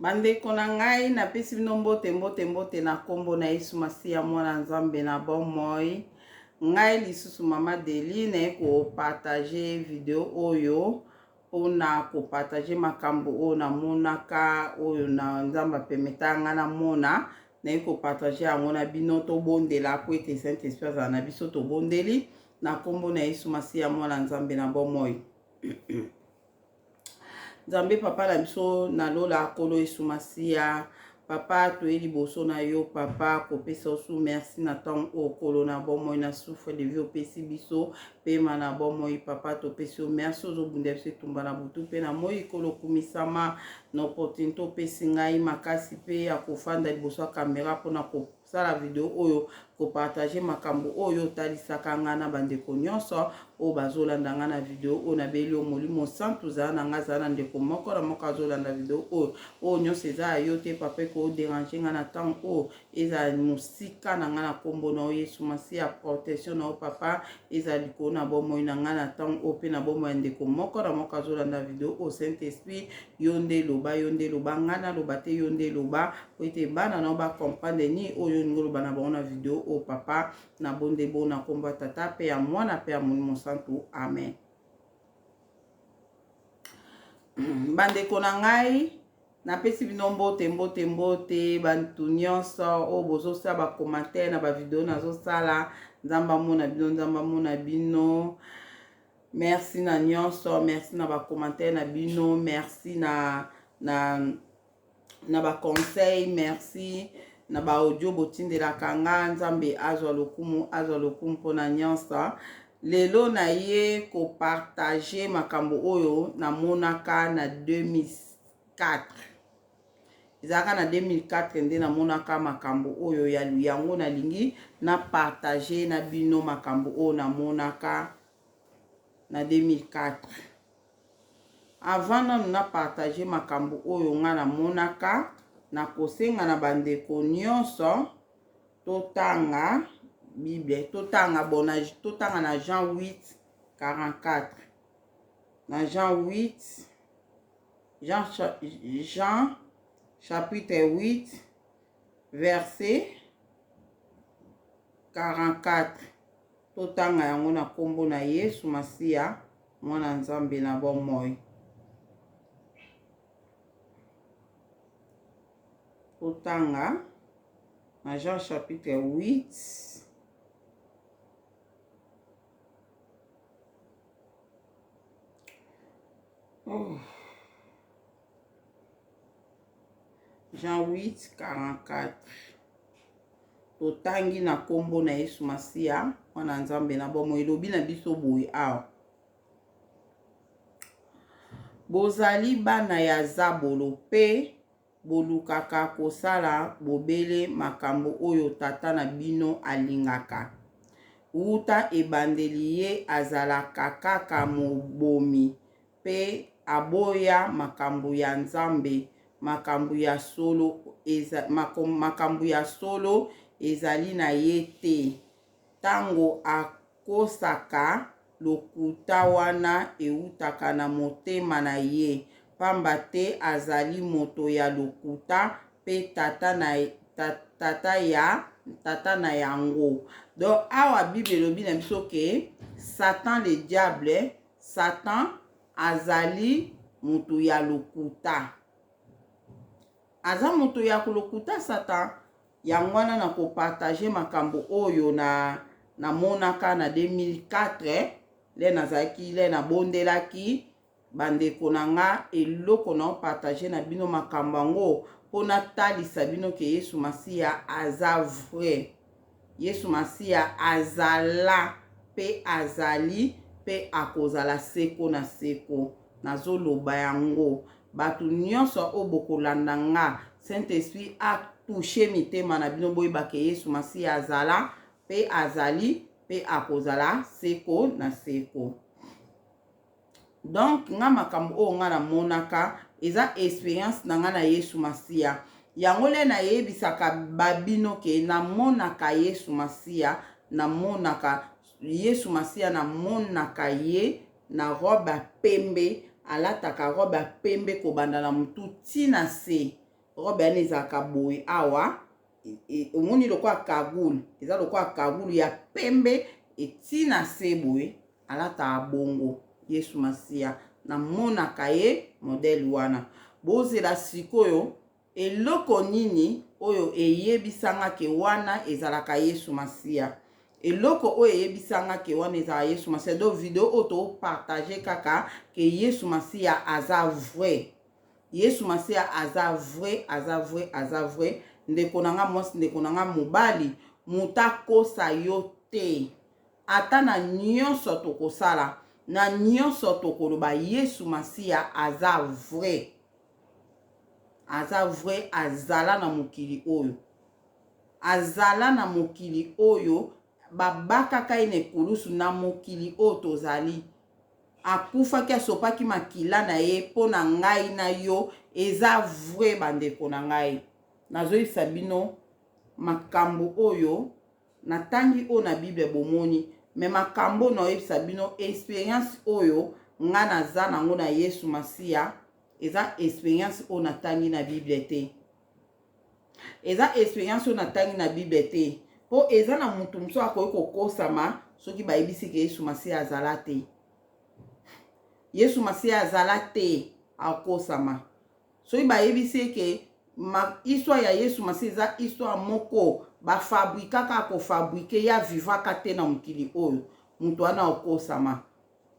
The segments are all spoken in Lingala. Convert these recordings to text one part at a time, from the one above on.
Bandeko na ngai napesi bino mbote na kombo na Yesu Masiya mwana Nzambe na bomoi. Ngai lisusu mama Deli na ko partager video oyo pona ko partager makambo oyo na monaka oyo na Nzamba pemeta nga na mona na ko partager yango na bino to bondela po ete Saint-Esprit za na biso to bondeli na kombo na Yesu Masiya mwana Nzambe na bomoi. Nzambe papa na biso na lola kolo Yesu Masiya papa toyeli boso na yo papa kopesa osu merci na temps o kolo na bomoi na souffle de vie opesi biso pema na bomoi papa topesi merci ozobunda biso tumba na butu pe na moi kolo kumisama na opportunité opesi ngai makasi pe ya kofanda liboso ya kamera mpona kosala video oyo kopartage makambo oyo talisaka nga na bandeko nyonso oyo bazolanda nga na video oyo nabeli yo molimo santu ozala na nga zala na ndeko moko na moko azolanda video oyo nyonso eza ya yo te papa ekoderange nga na temps oyo ezala mosika na nga na kombo na oyo Yesu Masiya protection na oyo papa ezala likolo na bomoi na nga na temps oyo mpe na bomoi ya ndeko moko na moko azolanda video oyo Saint-Esprit yo nde loba nga na loba te yo nde loba po ete bana na bakomprendre ni oyo olingi oloba na bango na video oyo papa na bonde bo na kombo ya tata pe ya mwana pe ya molimo santu amen. Bandeko na ngai napesi bino mbote bantu nyonso oyo bozosala bakommentaire na bavideo nazosala nzamba mona bino merci na nyonso merci na bakommentaire na bino merci na baconseil merci na baaudio botindelaka nga Nzambe azwa lokumu mpona nyonso. Lelo na ye kopartage makambo oyo namonaka na 2004 ezalaka na 2004 nde namonaka makambo oyo yango nalingi na partage na bino makambo oyo namonaka na 2004 avant nanu na partage makambo oyo nga namonaka na kosenga na bandeko nyonso totanga Bible totanga totanga na Jean 8:44 na Jean chapitre 8 verset 44 totanga yango na kombo na Yesu Masiya mwana Nzambe na bomoi. Totanga na Jean chapitre 8 Jean 8:44 totangi na kombo na Yesu Masiya mwana Nzambe na bomoi. Elobi na biso boye awa: bozali bana ya Zabolo pe bolukaka kosala bobele makambo oyo tata na bino alingaka. Wuta ebandeli ye azalaka kaka mobomi pe aboya makambo ya Nzambe. Makambo ya solo ezali na ye te. Tango akosaka lokuta wana eutaka na motema na ye, pamba te azali moto ya lokuta pe tata na yango. Donc awa Bible elobi na biso ke Satan le diable, Satan azali moto ya lokuta. Aza moto ya kolokuta Satan. Yango wana na kopartage makambo oyo na monaka na 2004 le nazalaki le na bondelaki bandeko na nga eloko na partage na bino makambo yango mpona talisa bino ke Yesu Masiya aza vrai. Yesu Masiya azala pe azali pe akozala seko na seko. Nazoloba yango bato nyonso oyo bokolanda nga Saint-Esprit atouche mitema na bino boyeba ke Yesu Masiya azala pe azali pe akozala seko na seko. Donc nga makambo oyo nga namonaka eza experience na nga na Yesu Masiya. Yango le nayebisaka babino ke namonaka Yesu Masiya, namonaka Yesu Masiya, namonaka ye na robe pembe, alataka robe pembe kobanda na mutu tina se. robe wana ezalaka boye awa omoni lokola kagulu eza lokola kagulu ya pembe etina se boye alataka bongo Yesu Masiya namonaka ye modele wana bozela sikoyo eloko nini oyo eyebisanga ke wana ezalaka Yesu Masiya eloko oyo eyebisanga ke wana ezalaka Yesu Masiya do video oto partager kaka ke Yesu Masiya aza vrai Yesu Masiya aza vrai ndeko nanga mwasi ndeko nanga mobali mutakosa yo te ata na nyonso tokosala na nyonso tokoloba Yesu Masiya aza vrai azala na mokili oyo azala na mokili oyo babakaka ye na ekulusu na mokili oyo tozali akufaki asopaki makila na ye mpo na ngai na yo eza vrai bandeko na ngai nazoyebisa bino makambo oyo natangi oyo na Bible bomoni me makambo naoyebisa bino experience oyo nga naza nango na Yesu Masiya eza experience oyo natangi na Bible te eza experience oyo natangi na Bible te po eza na mutu mosusu akoki kokosama soki bayebisi ke Yesu Masiya azala te Yesu Masiya azala te akosama soki bayebisi ke histoire ya Yesu Masiya eza histoire moko bafabrikaka kofabrike ya vivaka te na mokili oyo mutu wana okosama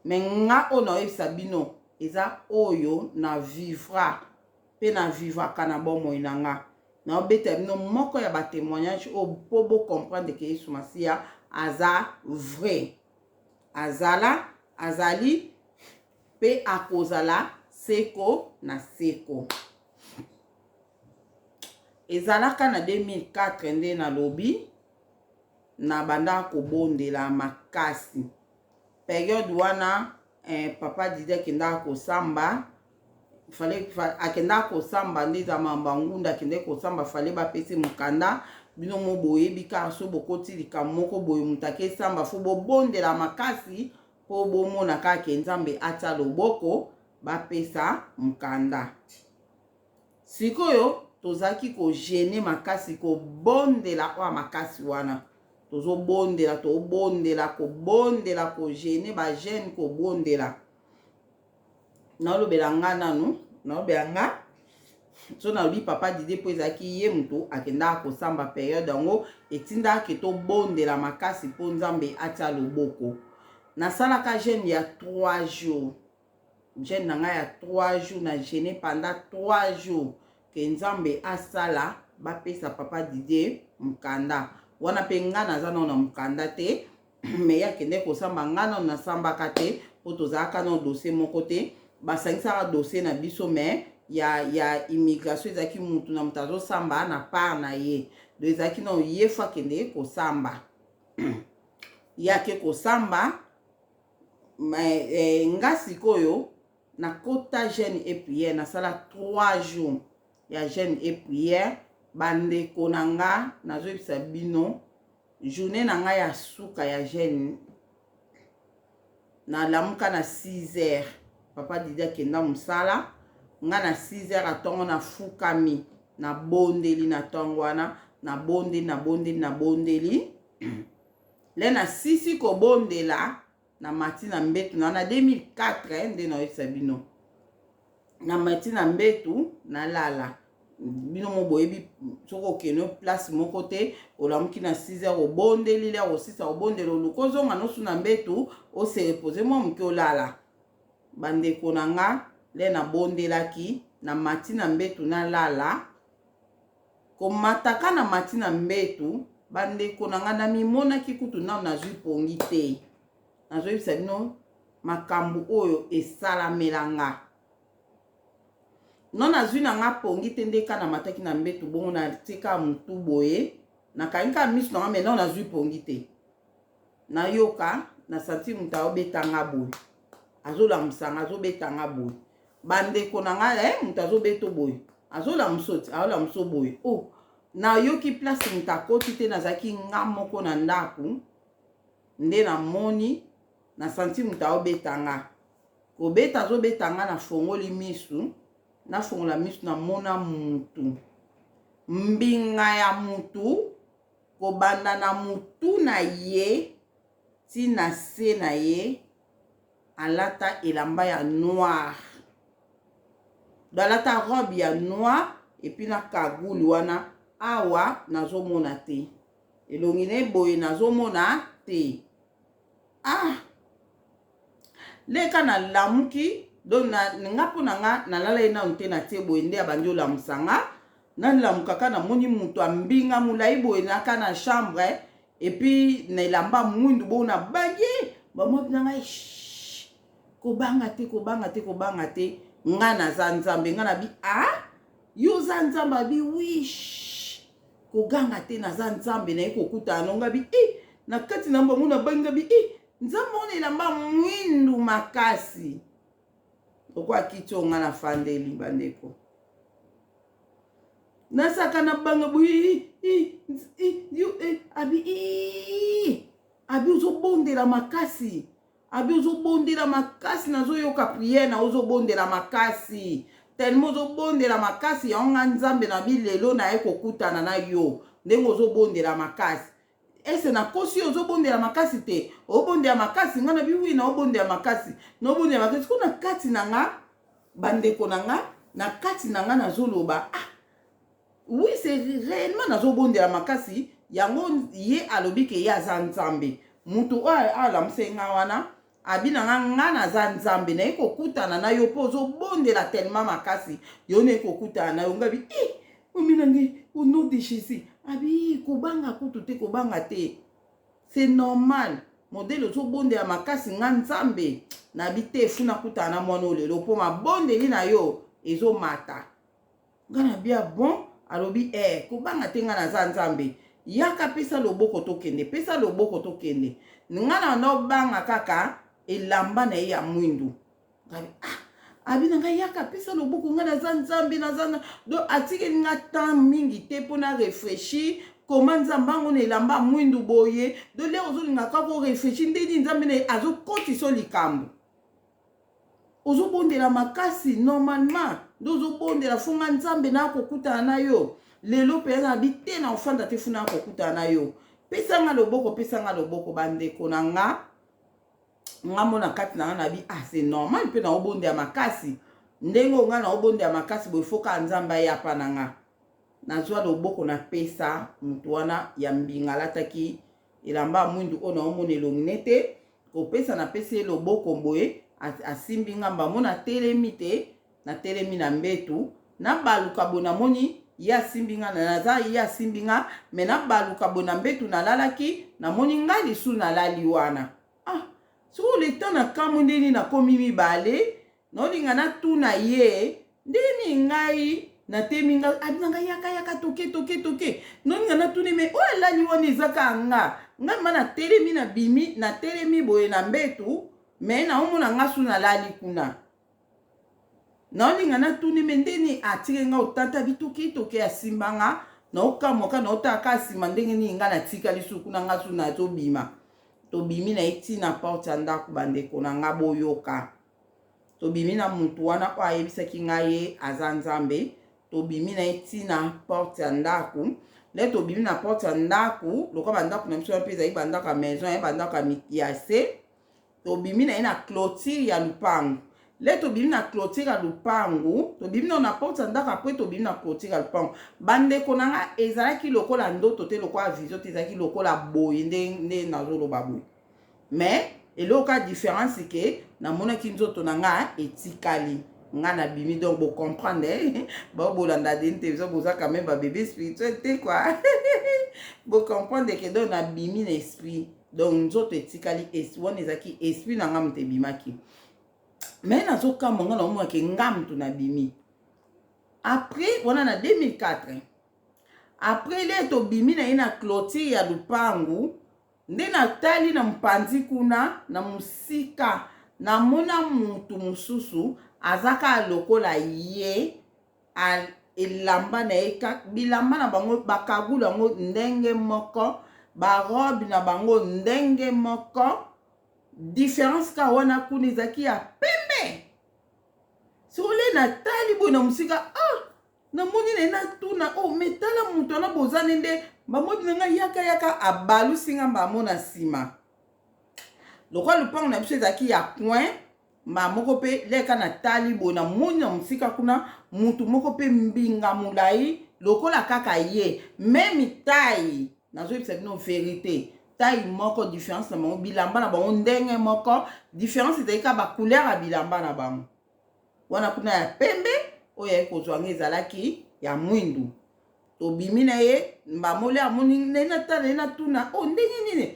me nga oyo naoyebisa bino eza oyo na vivra pe na vivaka na bomoi na nga naobeta bino moko ya batémoignage oyo po bocomprendre ke Yesu Masiya aza vrai azali pe akozala seko na seko ezalaka na 2004 nde na lobi na banda kobondela makasi periode wana papa Didi akendaka kosamba akendaka kosamba nde za mambangunda akendaka kosamba fale bapesi mokanda bino mo boyebi kaka so bokoti likambo moko boye mutu akesamba fo bobondela makasi po bomona kaka Nzambe atia loboko bapesa mokanda sikoyo tozaki kogene makasi kobondela oya makasi wana tozobondela kobondela kogene bagene kobondela naolobela nga nanu naolobela nga so nalobi papa Didi po ezalaki ye mutu akendaka kosamba periode yango etindaki tobondela makasi po Nzambe atia loboko nasalaka gene ya 3 jours gene na ngai ya 3 jours na gene pendant 3 jours ke Nzambe asala bapesa papa Didi mkanda wana pe nga naza nano na mkanda te me yakende kosamba nga nano nasambaka te po tozalaka na dossier moko te basangisaka dossier na biso me ya immigration ezalaki mutu na mutu azosamba na part na ye do ezalaki na ye fo akende kosamba yake kosamba nga sikoyo nakota jeune et prière nasala 3 jours ya jeune et prière bandeko na nga nazoyebisa bino journée na nga ya suka ya jeune nalamuka na 6 heures papa Didi akenda mosala nga na 6 heures atongo na fukami na bondeli na tongo wana na bondeli le na sisi kobondela na mati na mbetu na 2004 nde naoyebisa bino na mati na mbetu nalala bino mo boyebi soko okende place moko te olamuki na 6 heures obondeli le osisa obondela oluka ozonga nosu na mbetu ose repose mwa moke olala bandeko na nga le nabondelaki na mati na mbetu nalala komataka na mati na mbetu bandeko na nga namimonaki kutu nao nazwi pongi te nazoyebisa bino makambo oyo esalamela nga non nazwi na nga pongi te ndeka na mataki na mbetu bongo na tika mutu boye nakangika misu na nga me non nazwi pongi te nayoka na santi mutu aobetanga boye azolamusanga azobetanga boye bandeko na nga mutu azobeta boye azolamuso boye nayoki place mutu akoti te nazalaki nga moko na ndako nde namoni na santi mutu aobetanga kobeta azobetanga na fongoli misu na fongola miso na mona mutu mbinga ya mutu kobanda na mutu na ye ti na se na ye alata elamba ya noir alata robe ya noir epi na kagulu wana awa nazomona te elongi na boye nazomona te leka na lamuki don nga mpo na nga nalala ye nanu te na tie boye nde abandi olamusanga nalamukaka namoni mutu ambinga molai boye naka na chambre epi na elamba mwindu boye na bangi bamwa bina ngai kobanga te nga naza nzambe nga na bi yo za nzambe abi wish koganga te naza nzambe na ye kokutana nonga bi na kati na mbangu na bangi bi nzambe ona elamba mwindu makasi okwa kiti nga na fandeli bandeko nasaka na banga boye abi ozobondela makasi nazoyoka priere na ozobondela makasi tellement ozobondela makasi yaonga nzambe na bilelo na ye kokutana na yo ndenge ozobondela makasi ese na kosi ozobondela makasi te obondela makasi nga na biwi na obondela makasi kuna kati na nga bandeko na nga na kati na nga nazoloba oui c'est réellement nazobondela makasi yango ye alobi ke ye aza nzambe mutu oyo alamuse nga wana abina nga naza nzambe na ye kokutana na yo mpo ozobondela tellement makasi yo na ye kokutana na yo ngabi ominange au nom de Jésus abi kobanga kutu te kobanga te c'est normal modele ozobondela makasi nga nzambe na bite funa kutana na mwana olelo mpo mabondeli na yo ezomata nga na bia bon alobi kobanga te nga naza nzambe yaka pesa loboko tokende nga na nobanga kaka elamba na ye ya mwindu abina nga yaka pesa loboko nga naza nzambe do atikeli nga temps mingi te mpo na réfléchir koma nzambe ango na elamba mwindu boye do lero ozolinga kaka orefléchir ndeni nzambe na ye azokotisa likambo ozobondela makasi normalement ndo ozobondela fonga nzambe na kokutana na yo lelo mpe na bite na ofanda te funa kokutana na yo pesa nga loboko bandeko na nga mona kati na nga na bi c'est normal mpe na obondela makasi ndenge nga na obondela makasi boye foka nzambe ya pa na nga nazwa loboko na pesa mutu wana ya mbinga alataki elamba mwindu oyo na omona elongi nete kopesa na pesa ye loboko boye asimbi nga mbamona telemi te na telemi na mbetu nabaluka boye namoni ye asimbi nga naza ye asimbi nga me nabaluka boye na mbetu nalalaki namoni nga lisu nalali wana sikoyo leta na kamwe ndeni nakomi mibale naolinga natuna ye ndeni ngai natemi nga abina ngai yaka toke nolinga natuni me oyo alali wana ezaka nga ma natelemi na bimi natelemi boye na mbetu me naomona nga su nalali kuna naolinga natuni me ndeni atike nga otanta bitoke asimba nga naokamoka naotaka nsima ndenge nini nga natikali su kuna nga su nazobima tobimi na eti na porte ya ndako bandeko na nga boyoka tobimi na mutu wana oyo ayebisaki ngai ye aza nzambe tobimi na eti na porte ya ndako le tobimi na porte ya ndako lokola bandako na biso mpe ezali bandako ya maison bandako ya se tobimi na ye na clôture ya lupango le tobimi na clôture ya lupango tobimi na porte ya ndako apres tobimi na clôture ya lupango bandeko na nga ezalaki lokola ndoto te lokola vision te ezalaki lokola boye nde nazoloba boye mais eloka différence ke namonaki nzoto na nga etikali nga na bimi donc bo comprendre bolanda deni te biso boza quand même babébé spirituel te quoi bo comprendre ke donc na bimi na esprit donc nzoto etikali wana ezalaki esprit na nga moto ebimaki mais nazokamba nga na omonake nga moto na bimi après wana na 2004 après le tobimi na ye na clôture ya lupangu nde natali na mpanzi kuna na musika namona mutu mosusu azaka lokola ye elamba na ye bilamba na bango bakagula yango ndenge moko barobe na bango ndenge moko différence ka wana kuna ezalaki ya pembe Sole na tali boy na musika na moni na tuna metala mutu na bozane nde bamodi na nga yaka abalu singa mbamona sima lokwa lupango na biso ezalaki ya coin moko pe leka na tali boy na moni na musika kuna mutu moko pe mbinga mulai lokola kaka ye même taille nazoyebisa bino vérité taille moko différence na bango bilamba na bango ndenge moko différence ezalaki ka bacouleur ya bilamba na bango wana kuna ya pembe oyo yaki kozwanga ezalaki ya mwindu tobimi na ye mbamole amoni nena tala nena tuna ndenge nini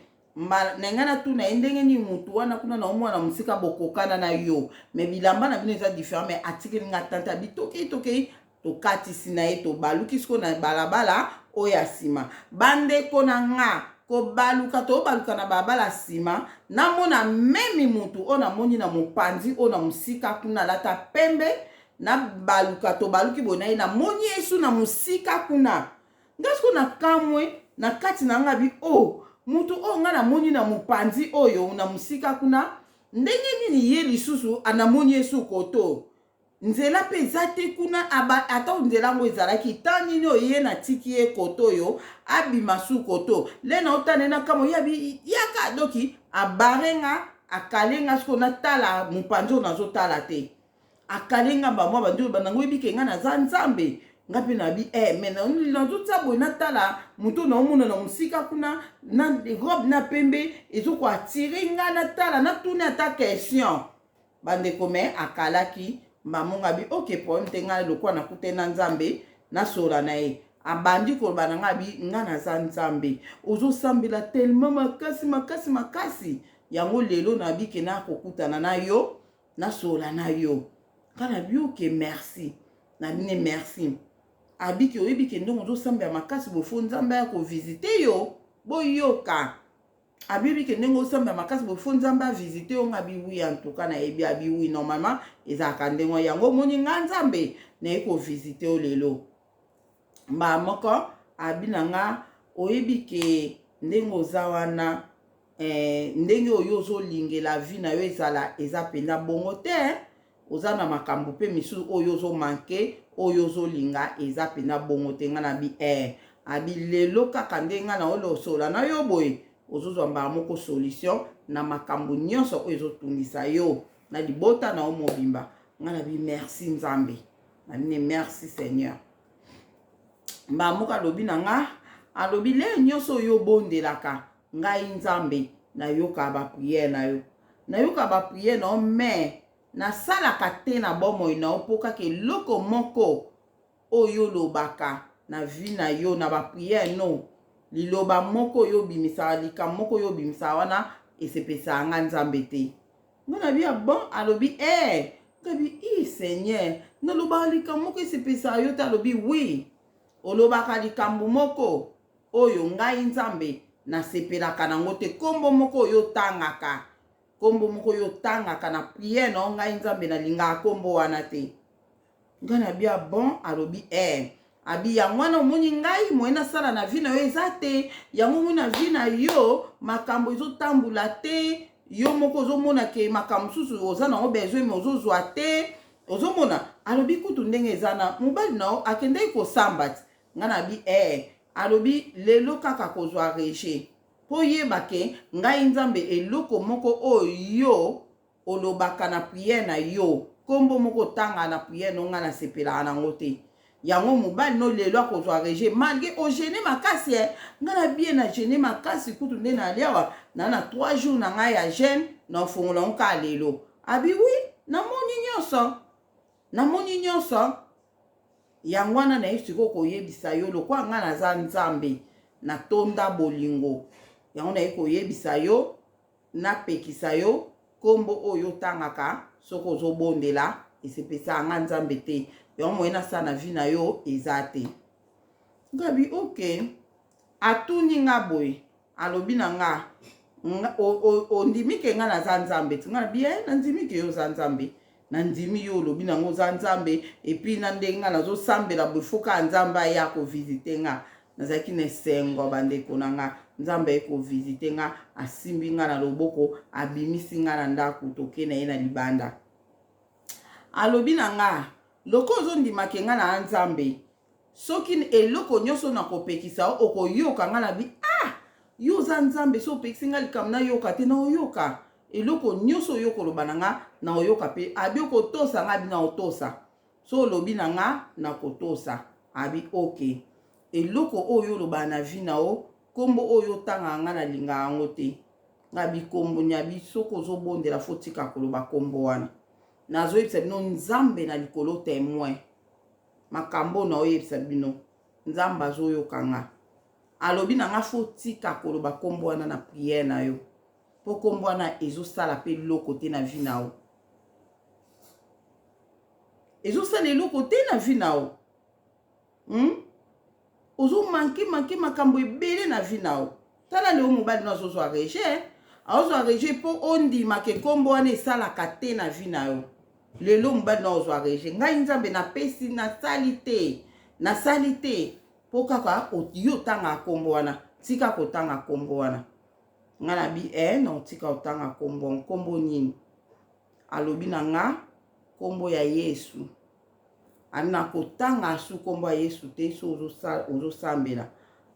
nenga na tuna ye ndenge nini mutu wana kuna na omwana musika bokokana na yo me bilamba na bino eza différent me atikeli nga tanta bitokei tokatisi na ye tobaluki siko na balabala oyo ya nsima bandeko na nga kobaluka tobaluka na balabala nsima namona memi mutu oyo namoni na mopanzi oyo na musika kuna alata pembe na baluka tobaluki boye na ye namoni yesu na musika kuna ngasiko na kamwe na kati na nga bi mutu oyo nga namoni na mopanzi oyo na musika kuna ndenge nini ye lisusu anamoni yesu koto nzela pe eza te kuna ata nzela yango ezalaki ntan nini oyo ye natiki ye koto oyo abima su koto le na otane na kamo yaka doki abarenga akalenga siko natala mopanzi oyo nazotala te akalenga bamwa bandoyo banango yebike nga naza nzambe nga mpe nabi me nazotya boye natala moto naomona na mosika kuna na robe na pembe ezokoatire nga natala natuni ata question bandeko me akalaki mamonga bi problème te nga lokwa nakute na nzambe nasola na ye abandi koloba na nga bi nga naza nzambe ozosambela tellement makasi yango lelo nabike na kokutana na yo nasola na yo kana bi merci na bine merci abiki oyebike ndongo ozosambela makasi bofo nzambe ya kovisite yo boyoka abibike ndenge osambela makasi bofo nzambe avisite yo nga biwi en tout cas nayebi abiwi normalement ezalaka ndenge yango omoni nga nzambe naye kovisite yo lelo moko abi na nga oyebike ndenge oza wana ndenge oyo ozolingela vi na yo eza pena bongo te oza na makambo pe misusu oyo ozomanke oyo ozolinga eza pena bongo te nga na bi abi lelo kaka ndenge nga na olosola na yo boye ozozwa mbala moko solution na makambo nyonso oyo ezotungisa yo na libota na yo mobimba nga na bi merci nzambe na bine merci seigneur mbala moko alobi na nga alobi le nyonso oyo obondelaka ngai nzambe nayoka bapriere na yo nayoka bapriere na yo me nasalaka te na bomoi na yo mpo kaka eloko moko oyo olobaka na vi na yo na bapriere no liloba moko oyo obimisaka likambo moko oyo obimisaka wana esepesaka nga nzambe te nga na bia bon alobi kabi seigneur nalobaka likambo moko esepesaka yo te alobi wi olobaka likambo moko oyo ngai nzambe nasepelaka nango te kombo moko oyo otangaka kombo moko oyo otangaka na priere na ngai nzambe nalingaka kombo wana te nga na bia bon alobi abi yango wana omoni ngai moye nasala na vi na yo eza te yango omoni na vi na yo makambo ezotambola te yo moko ozomona ke makambo mosusu oza nango besoin me ozozwa te ozomona alobi kutu ndenge eza na mobali na yo akendeki kosamba ti nga na bi alobi lelo kaka kozwa reje mpo yeba ke ngai nzambe eloko moko oyo olobaka na priere na yo kombo moko otanga na priere no nga nasepelaka nango te yango mobali no lelo akozwa reje malgré ogene makasi nga na bie na gene makasi kutu nde naliawa na 3 jours na ngai ya gene na ofongola ngo ka lelo abi wi namoni nyonso yango wana na ye sikoyo koyebisa yo lokwa nga naza nzambe natonda bolingo yango na ye koyebisa yo napekisa yo kombo oyo otangaka soki ozobondela esepesaka nga nzambe te yango moye nasala na vi na yo eza te ngabi atuni nga boye alobi na nga ondimike nga naza nzambe ti nga nabi nandimike yo oza nzambe nandimi yo olobi nango oza nzambe epuis na ndenge nga nazosambela boye foka nzambe aya kovisite nga nazalaki na esengo bandeko na nga nzambe aye kovisite nga asimbi nga na loboko abimisi nga na ndako toke na ye na libanda alobi na nga loko ozondimaka nga na nzambe soki eloko nyonso nakopekisa okoyoka nga na bi yo oza nzambe so opekisi nga likambo nayoka te na oyoka eloko nyonso oyo koloba na nga na oyoka mpe abi okotosa nga abi na otosa so olobi na nga na kotosa abi ok eloko oyo oloba na vi na o kombo oyo otanga nga na linga yango te nga bikombo nyabi soko ozobondela fo tika koloba kombo wana nazoyebisa bino nzambe na likolo témoin makambo na oyebisa bino nzambe azoyoka nga alobi na nga fo tika koloba kombo wana na priere na yo po kombo wana ezosala mpe eloko te na vi na yo ezosala eloko te na vi na yo ozomanke makambo ebele na vi na yo tala leo mobali no azozwa reje mpo ondimaka kombo wana esalaka te na vi na yo lelo mobali no ozwa reje ngai nzambe napesi nasali te mpo kaka yo otanga kombo wana tika kotanga kombo wana nga na bi no tika otanga kombo nini alobi na nga kombo ya Yesu ana kotanga su kombo ya Yesu te so ozosambela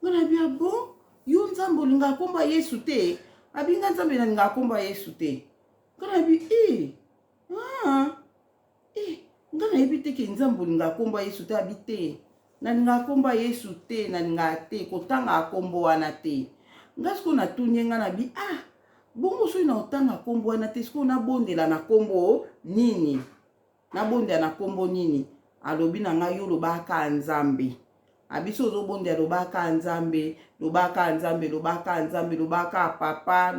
nga na bi bon yo nzambe olinga kombo ya Yesu te abi nga nzambe nalinga kombo ya Yesu te nga na bi nga nayebi te ke nzambe olinga kombo ya Yesu te abi te nalinga kombo ya Yesu te nalinga te kotanga kombo wana te nga siko natuni nga na bi bongo soki na otanga kombo wana te siko nabondela na kombo nini alobi na nga yo lobaka nzambe abiso ozobondela lobaka nzambe lobaka papa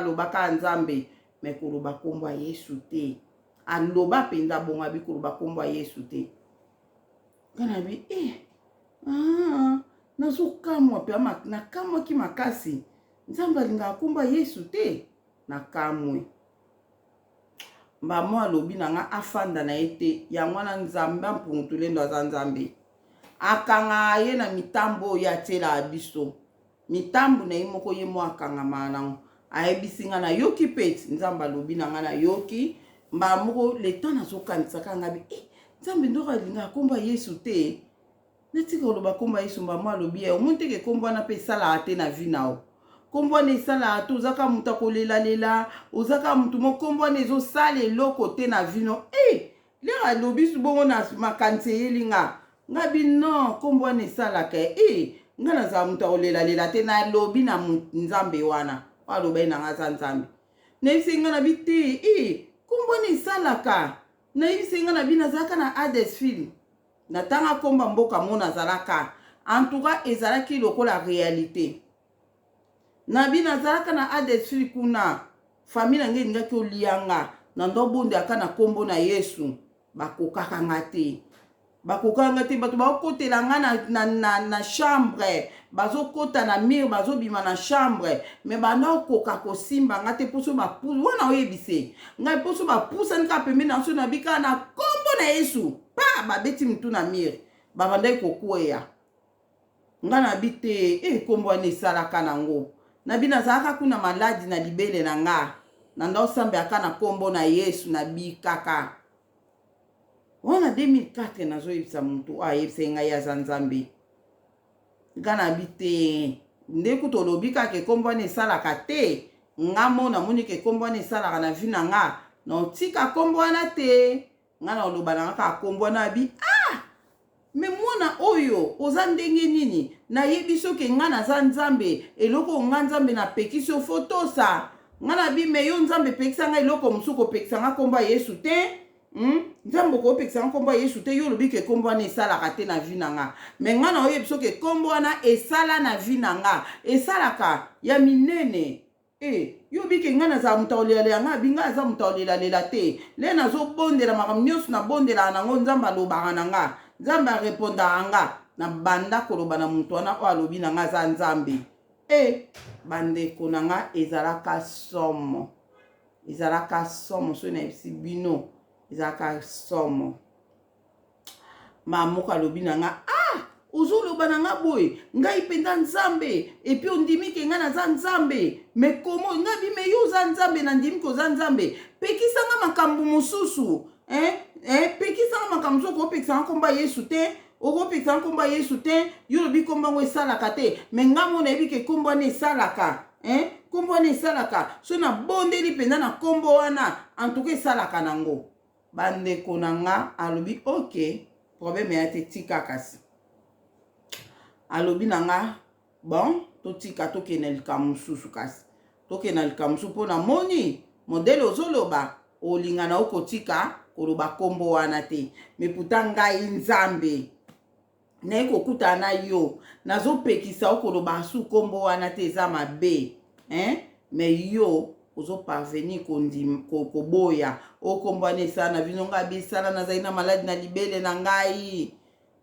lobaka nzambe me koloba kombo ya Yesu te aloba penza bongo abi koloba kombo ya Yesu te kana bi nazokamwa mpe nakamwaki makasi nzambe alingaka kombo ya Yesu te nakamwe mbamo alobi na nga afanda na ye te yango wana nzambe ampungutulendo aza nzambe akanga ye na mitambo oyo atiela biso mitambo na ye moko ye mo akangama nango ayebisi nga na yoki peti nzambe alobi na nga na yoki mbala moko leta nazokanisaka nga bi nzambe ndoko alingaka kombo ya Yesu te natika koloba kombo ya Yesu mbamo alobi ye omoni teke kombo wana mpe esalaka te na vi na yo kombo wana esalaka te ozaka moto akolelalela ozaka moto mo kombo wana ezosala eloko te na vi no lero alobi su bongo na makanisi eyeli nga bi non kombo wana esalaka nga nazala moto akolelalela te nalobi na nzambe wana alobai na nga za nzambe nayebisi nga na bi te kombo wana esalaka nayebisi nga na bi nazalaka na Huddersfield natanga komba mboka mo nazalaka en tout cas ezalaki lokola réalité nabi nazalaka na Huddersfield kuna famille nange elingaki olianga na ndobondaka na kombo na Yesu bakokaka nga te bato bakokotela nga na chambre bazokota na mire bazobima na chambre me banda okoka kosimba nga te poso bapusa wana oyebise ngai poso bapusani ka pembe na so nabika na kombo na Yesu pa babeti mutu na mire babandaki kokweya nga nabi te kombo wana esalaka nango nabi nazalaka kuna maladi na libele na nga na ndaosambelaka na kombo na Yesu nabi kaka wana 2004 nazoyebisa mutu ayebisa ngai aza nzambe nga nabi te ndeku tolobi kaka kombo wana esalaka te nga mo namoni ke kombo wana esalaka na vi na nga na otika kombo wana te nga na oloba na nga kaka kombo wana abi me mwana oyo oza ndenge nini nayebi soki nga naza nzambe eloko nga nzambe napekisi yo fotosa nga nabi me yo nzambe pekisa nga eloko mosusu kopekisa nga kombo ya Yesu te nzambe okopekisa nga kombo ya Yesu te yo olobi ke kombo wana esalaka te na vi na nga me nga na oyebi soki kombo wana esala na vi na nga esalaka ya minene yo bike nga nazala moto aolelalela nga abi nga aza moto aolelalela te le nazobondela makambo nyonso nabondelaka nango nzambe alobaka na nga nzambe arepondaka nga na banda koloba na moto wana oyo alobi na nga aza nzambe bandeko na nga ezalaka somo soki nayebisi bino ezalaka somo mamoko alobi na nga ozoloba na nga boye ngai mpenza nzambe epi ondimi ke nga naza nzambe me komo nga bime yo oza nzambe na ndimi ke oza nzambe pekisa nga makambo mosusu pekisa makamzo ko pekisa komba Yesu te oko pekisa komba Yesu te yo lobi komba ngo esalaka te me ngamo na yebi ke komba ne esalaka kombo ne esalaka so na bondeli penza na kombo wana en tout cas esalaka nango bandeko na nga alobi ok problème ya te tika kasi alobi na nga bon totika tokende likambo mosusu kasi tokende likambo mosusu mpo na moni modele ozoloba olingana okotika koloba kombo wana te me puta ngai nzambe naye kokutana na yo nazopekisa okoloba su kombo wana te eza mabe me yo ozoparvenir koboya okombo wana esala na bino ngai bisala nazali na maladi na libele na ngai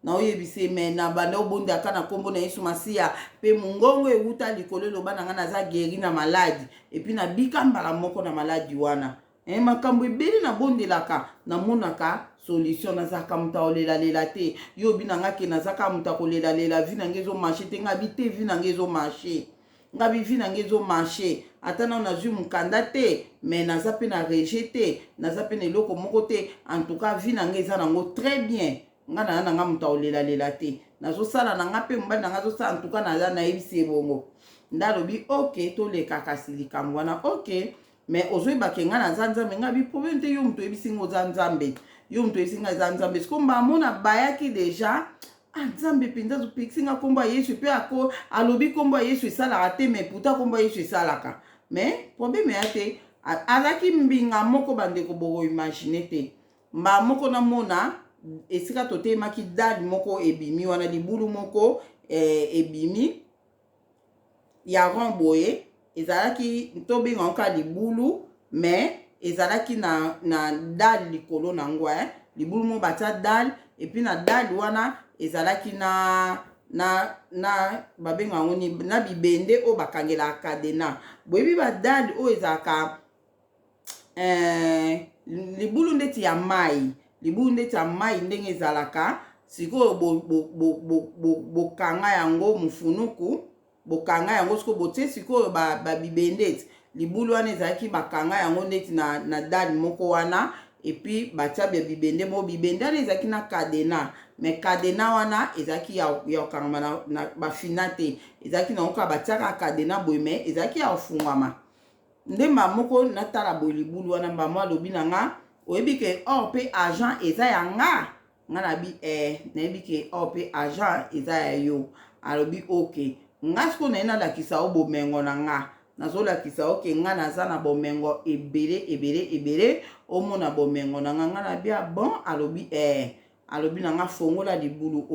na oyebise me na banda obondaka na kombo na Yesu Masiya pe mungongo ewuta likolo eloba na ngai naza guéri na maladi epi nabika mbala moko na maladi wana makambo ebele nabondelaka namonaka solution nazaka muta olelalela te yo binanga ke nazaka muta kolelalela vi nange ezomarche te ngabi te vi nange ezomarche ngabi vi nange ezomarche ata na nazwi mukanda te me naza pe na rejet te naza pe na eloko moko te en tout cas vi nange eza nango très bien nga na nanga muta olelalela te nazosala nanga pe mobali nanga azosala en tout cas naza nayebisi ebongo ndalobi ok toleka kasi likambo wana ok mais ozoyebake nga naza nzambe nga biproblème te yo mutu oyebisi nga oza nzambe yo mutu oyebisi nga eza nzambe siko mbamona bayaki deja nzambe mpenza azopekisi nga kombo ya Yesu mpe alobi kombo ya Yesu esalaka te mais puta kombo ya Yesu esalaka mais problème ya te azalaki mbinga moko bandeko bokoimagine te mba moko namona esika totemaki dali moko ebimi wana libulu moko ebimi ya ron boye ezalaki tobenga nka libulu mais ezalaki na dal likolo nango libulu mo batia dal epi na dal wana ezalaki na babenga ngoni na bibende o bakangela kadena boyebi ba dal o ezalaka libulu ndeti ya mai libulu ndeti ya mai ndenge ezalaka sikoyo bokanga yango mufunuku bokanga yango siko botie sikoyo babibendeti libulu wana ezalaki bakanga yango neti na dali moko wana epi batia bibende mo bibende wana ezalaki na kadena me kadena wana ezalaki ya okangama na bafina te ezalaki na oka batiaka kadena boye me ezalaki ya ofungwama nde mba moko natala boye libulu wana mba mo alobi na nga oyebi ke or mpe agent eza ya nga nabi nayebi ke or mpe agent eza ya yo alobi ok nga siko na ye nalakisa o bomengo na nga nazolakisa oke nga naza na bomengo ebele omona bomengo na nga nabia bon alobi na nga fongola libulu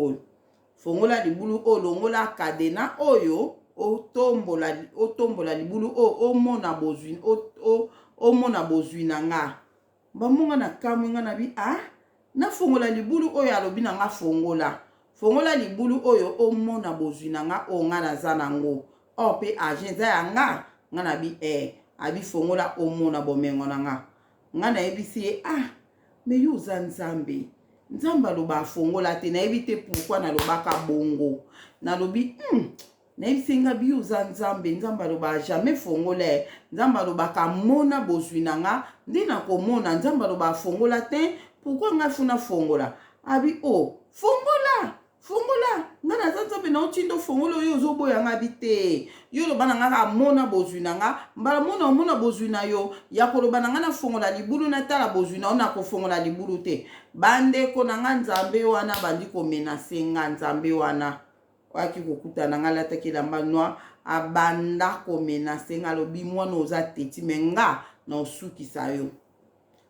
oyo longola kadena oyo otombola libulu oyo omona bozwi na nga bamonga na kamwe nga nabi nafongola libulu oyo alobi na nga fongola libulu oyo omona bozwi na nga o nga naza nango o pe agent za ya nga nabi abi fongola omona bomengo na nga nayebisi ye me yo oza nzambe aloba afongola te nayebi te pourquoi nalobaka bongo nalobi nayebisi nga bi oza nzambe aloba jamais fongola nzambe alobaka mona bozwi na nga nde nakomona nzambe aloba afongola te pourquoi nga funa fongola abi fongola nga naza nzambe na otindo fongola oyo ozoboya nga bi te yo loba na nga amona bozwi na nga mbala omona bozwi na yo ya koloba na nga na fongola libulu natala bozwi na yo na kofongola libulu te bandeko na nga nzambe wana bandi komenase nga nzambe wana waki kokutana nga lataki elamba noir abanda komenase nga alobi mwana oza teti me nga na osukisa yo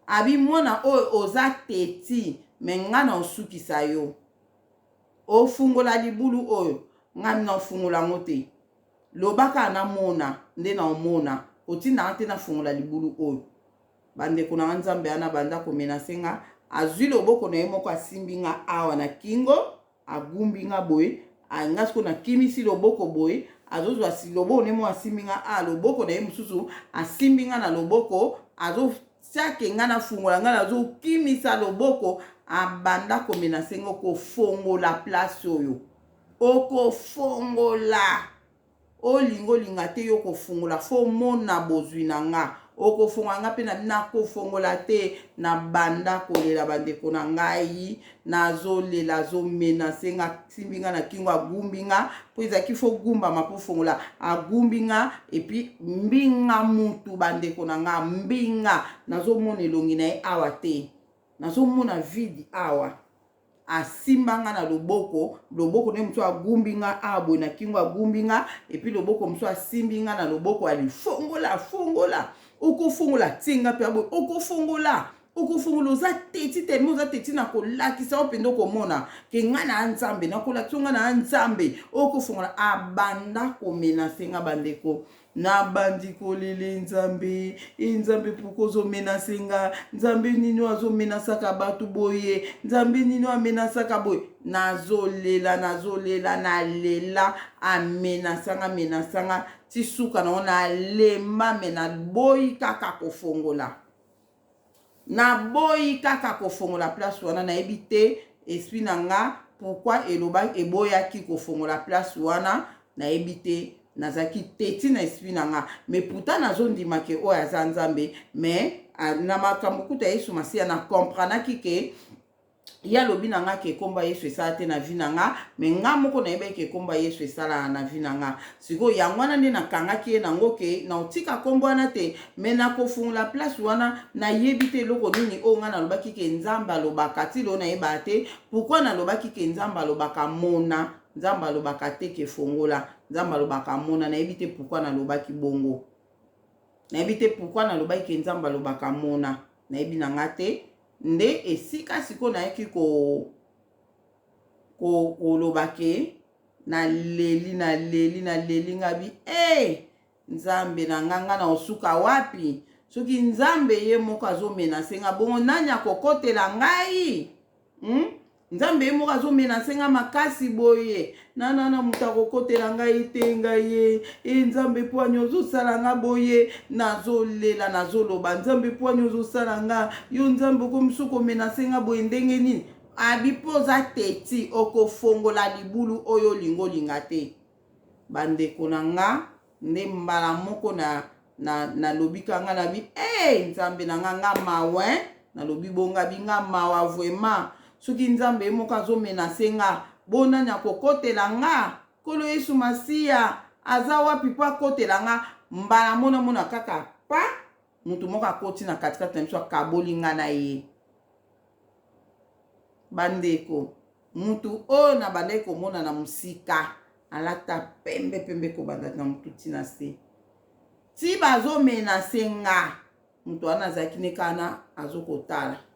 abi mwana oyo oza teti me nga na osukisa yo ofungola libulu oyo nga na ofungola ngo te lobaka na mona nde na omona otinda te na fungola libulu oyo bandeko na nzambe ana banda komenase nga azwi loboko na ye moko asimbi nga awa na kingo agumbi nga boye nga siko na kimisi loboko boye azozwa loboko ne mo asimbi nga loboko na ye mosusu asimbi nga na loboko azosiake nga na fungola nga nazokimisa loboko abanda komenase nga okofongola place oyo okofongola olinga te yo kofungola fo mona bozwi na nga okofongola nga mpe na bina kofongola te na banda kolela bandeko na ngai nazolela azomenase nga simbi nga na kingo agumbi nga mpo ezalaki fo gumbama mpo fongola agumbi nga epi mbinga mutu bandeko na nga mbinga nazomona elongi na ye awa te nazomona vidi awa asimba nga na loboko nde mosusu agumbi nga aboye na kingo agumbi nga epi loboko mosusu asimbi nga na loboko alifongola fongola okofongola tinga mpe aboye okofongola oza teti tellement oza teti na kolakisa opende okomona ke nga na nzambe nakolakisa nga na nzambe okofongola abanda komenase nga bandeko nabandi kolele nzambe nzambe puko ozomenase nga nzambe nini azomenasaka bato boye nzambe nini amenasaka boye nazolela nalela amenasanga ti suka nango nalemba me naboyi kaka kofongola naboyi kaka kofongola place wana nayebi te esprit na nga pourquoi eloba eboyaki kofongola place wana nayebi te nazaki teti na esprit na nga mais pourtant nazondimake oyo aza nzambe mais na makambo kuta Yesu Masiya na kompranaki ke ya lobi na nga ke komba Yesu esala te na vi na nga mais nga moko nayebaki ke komba Yesu esala na vi na nga sikoyo yango wana nde nakangaki ye nango ke na otika kombo wana te mais nakofungola place wana nayebi te eloko nini oyo nga nalobaki ke nzambe alobaka ti lelo nayeba te pourkui nalobaki ke nzambe alobaka mona nzambe alobaka te ke fongola nzambe alobaka mona nayebi te pourkui nalobaki bongo nayebi te pourkui nalobaki ke nzambe alobaka mona nayebi na nga te nde esika sikoyo nayaki koloba ke naleli ngabi nzambe na nga na osuka wapi soki nzambe ye moko azomenase nga bongo nani akokotela ngai nzambe ye moko azomenase nga makasi boye nanana moto akokotela ngai te ngai ye nzambe po ani ozosala nga boye nazolela nazoloba nzambe po ani ozosala nga yo nzambe okomisi okomenase nga boye ndenge nini abipoza teti okofongola libulu oyo olingo olinga te bandeko na nga nde mbala moko nalobi kanga na bi nzambe na nga mawe nalobi bonga binga mawa vraiment soki nzambe ye moko azomenase nga bonani akokotela nga Nkolo Yesu Masiya aza wapi po akotela nga mbala mona kaka pa mutu moko akoti na katikati na biso akaboli nga na ye bandeko mutu oyo na bandeki komona na mosika alata pembe kobanda na mutu tina se ti bazomenase nga mutu wana azalaki ne kana azokotala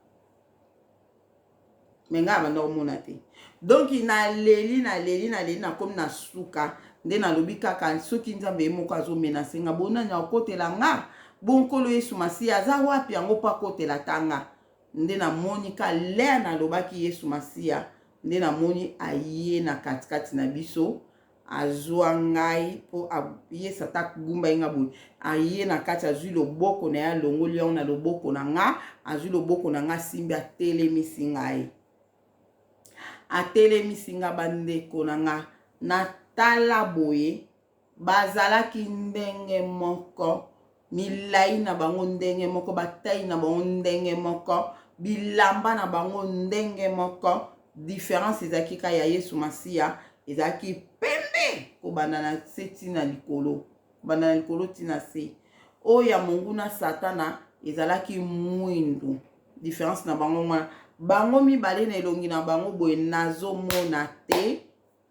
me nga banda komona te donc naleli nakomi na suka nde nalobi kaka soki nzambe ye moko azomenase nga bonani akotela nga bonkolo Yesu Masiya aza wapi yango po akotela tanga nde namoni ka lere nalobaki Yesu Masiya nde namoni aye na katikati na biso azwa ngai po ye sata gumba inga boye aye na kati azwi loboko na ye alongoli yango na loboko na nga azwi loboko na nga simbi atelemisi ngai atelemisi nga bandeko na nga natala boye bazalaki ndenge moko milai na bango ndenge moko batai na bango ndenge moko bilamba na bango ndenge moko différence ezalaki ka ya Yesu Masiya ezalaki pembe kobanda na se tina likolo kobanda na likolo tina se oyo ya monguna satana ezalaki mwindu différence na bango mwana bango mibale na elongi na bango boye nazomona te